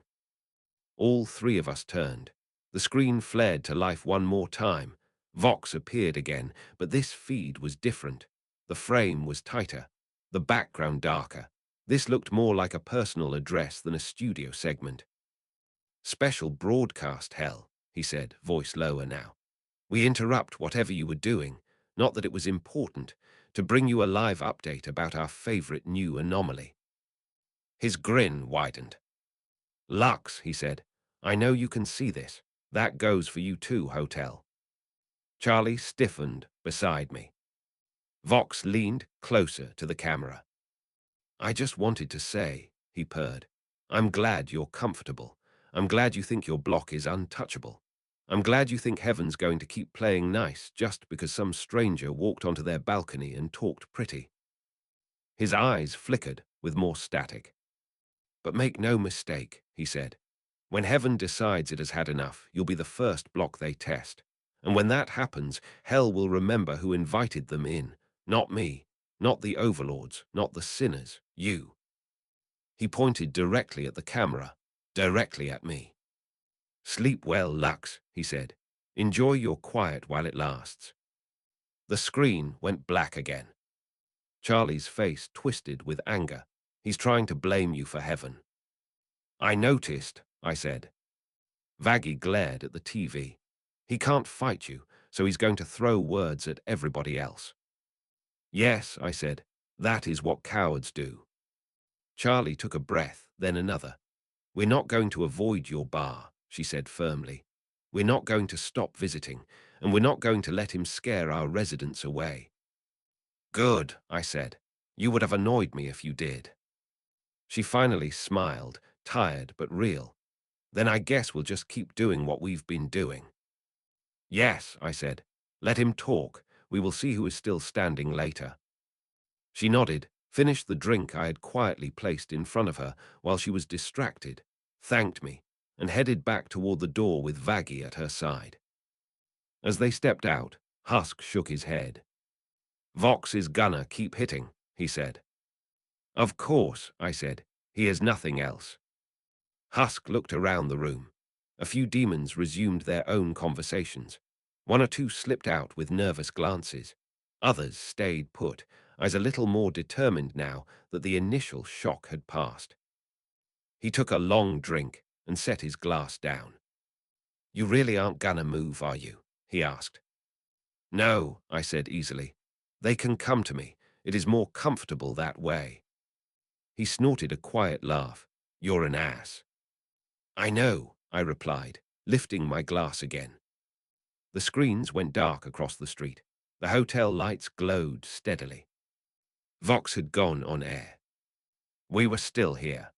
All three of us turned. The screen flared to life one more time. Vox appeared again, but this feed was different. The frame was tighter, the background darker. This looked more like a personal address than a studio segment. Special broadcast, hell, he said, voice lower now. We interrupt whatever you were doing, not that it was important, to bring you a live update about our favorite new anomaly. His grin widened. Lux, he said, I know you can see this. That goes for you too, Hotel. Charlie stiffened beside me. Vox leaned closer to the camera. I just wanted to say, he purred, I'm glad you're comfortable. I'm glad you think your block is untouchable. I'm glad you think heaven's going to keep playing nice just because some stranger walked onto their balcony and talked pretty. His eyes flickered with more static. But make no mistake, he said. When heaven decides it has had enough, you'll be the first block they test. And when that happens, hell will remember who invited them in. Not me, not the overlords, not the sinners, you. He pointed directly at the camera, directly at me. Sleep well, Lux, he said. Enjoy your quiet while it lasts. The screen went black again. Charlie's face twisted with anger. He's trying to blame you for heaven. I noticed, I said. Vaggie glared at the TV. He can't fight you, so he's going to throw words at everybody else. Yes, I said, that is what cowards do. Charlie took a breath, then another. We're not going to avoid your bar, she said firmly. We're not going to stop visiting, and we're not going to let him scare our residents away. Good, I said. You would have annoyed me if you did. She finally smiled, tired but real. Then I guess we'll just keep doing what we've been doing. Yes, I said. Let him talk. We will see who is still standing later. She nodded, finished the drink I had quietly placed in front of her while she was distracted, thanked me, and headed back toward the door with Vaggie at her side. As they stepped out, Husk shook his head. Vox is gonna keep hitting, he said. Of course, I said. He is nothing else. Husk looked around the room. A few demons resumed their own conversations. One or two slipped out with nervous glances. Others stayed put, as a little more determined now that the initial shock had passed. He took a long drink and set his glass down. You really aren't gonna move, are you? He asked. No, I said easily. They can come to me. It is more comfortable that way. He snorted a quiet laugh. You're an ass. I know, I replied, lifting my glass again. The screens went dark across the street. The hotel lights glowed steadily. Vox had gone on air. We were still here.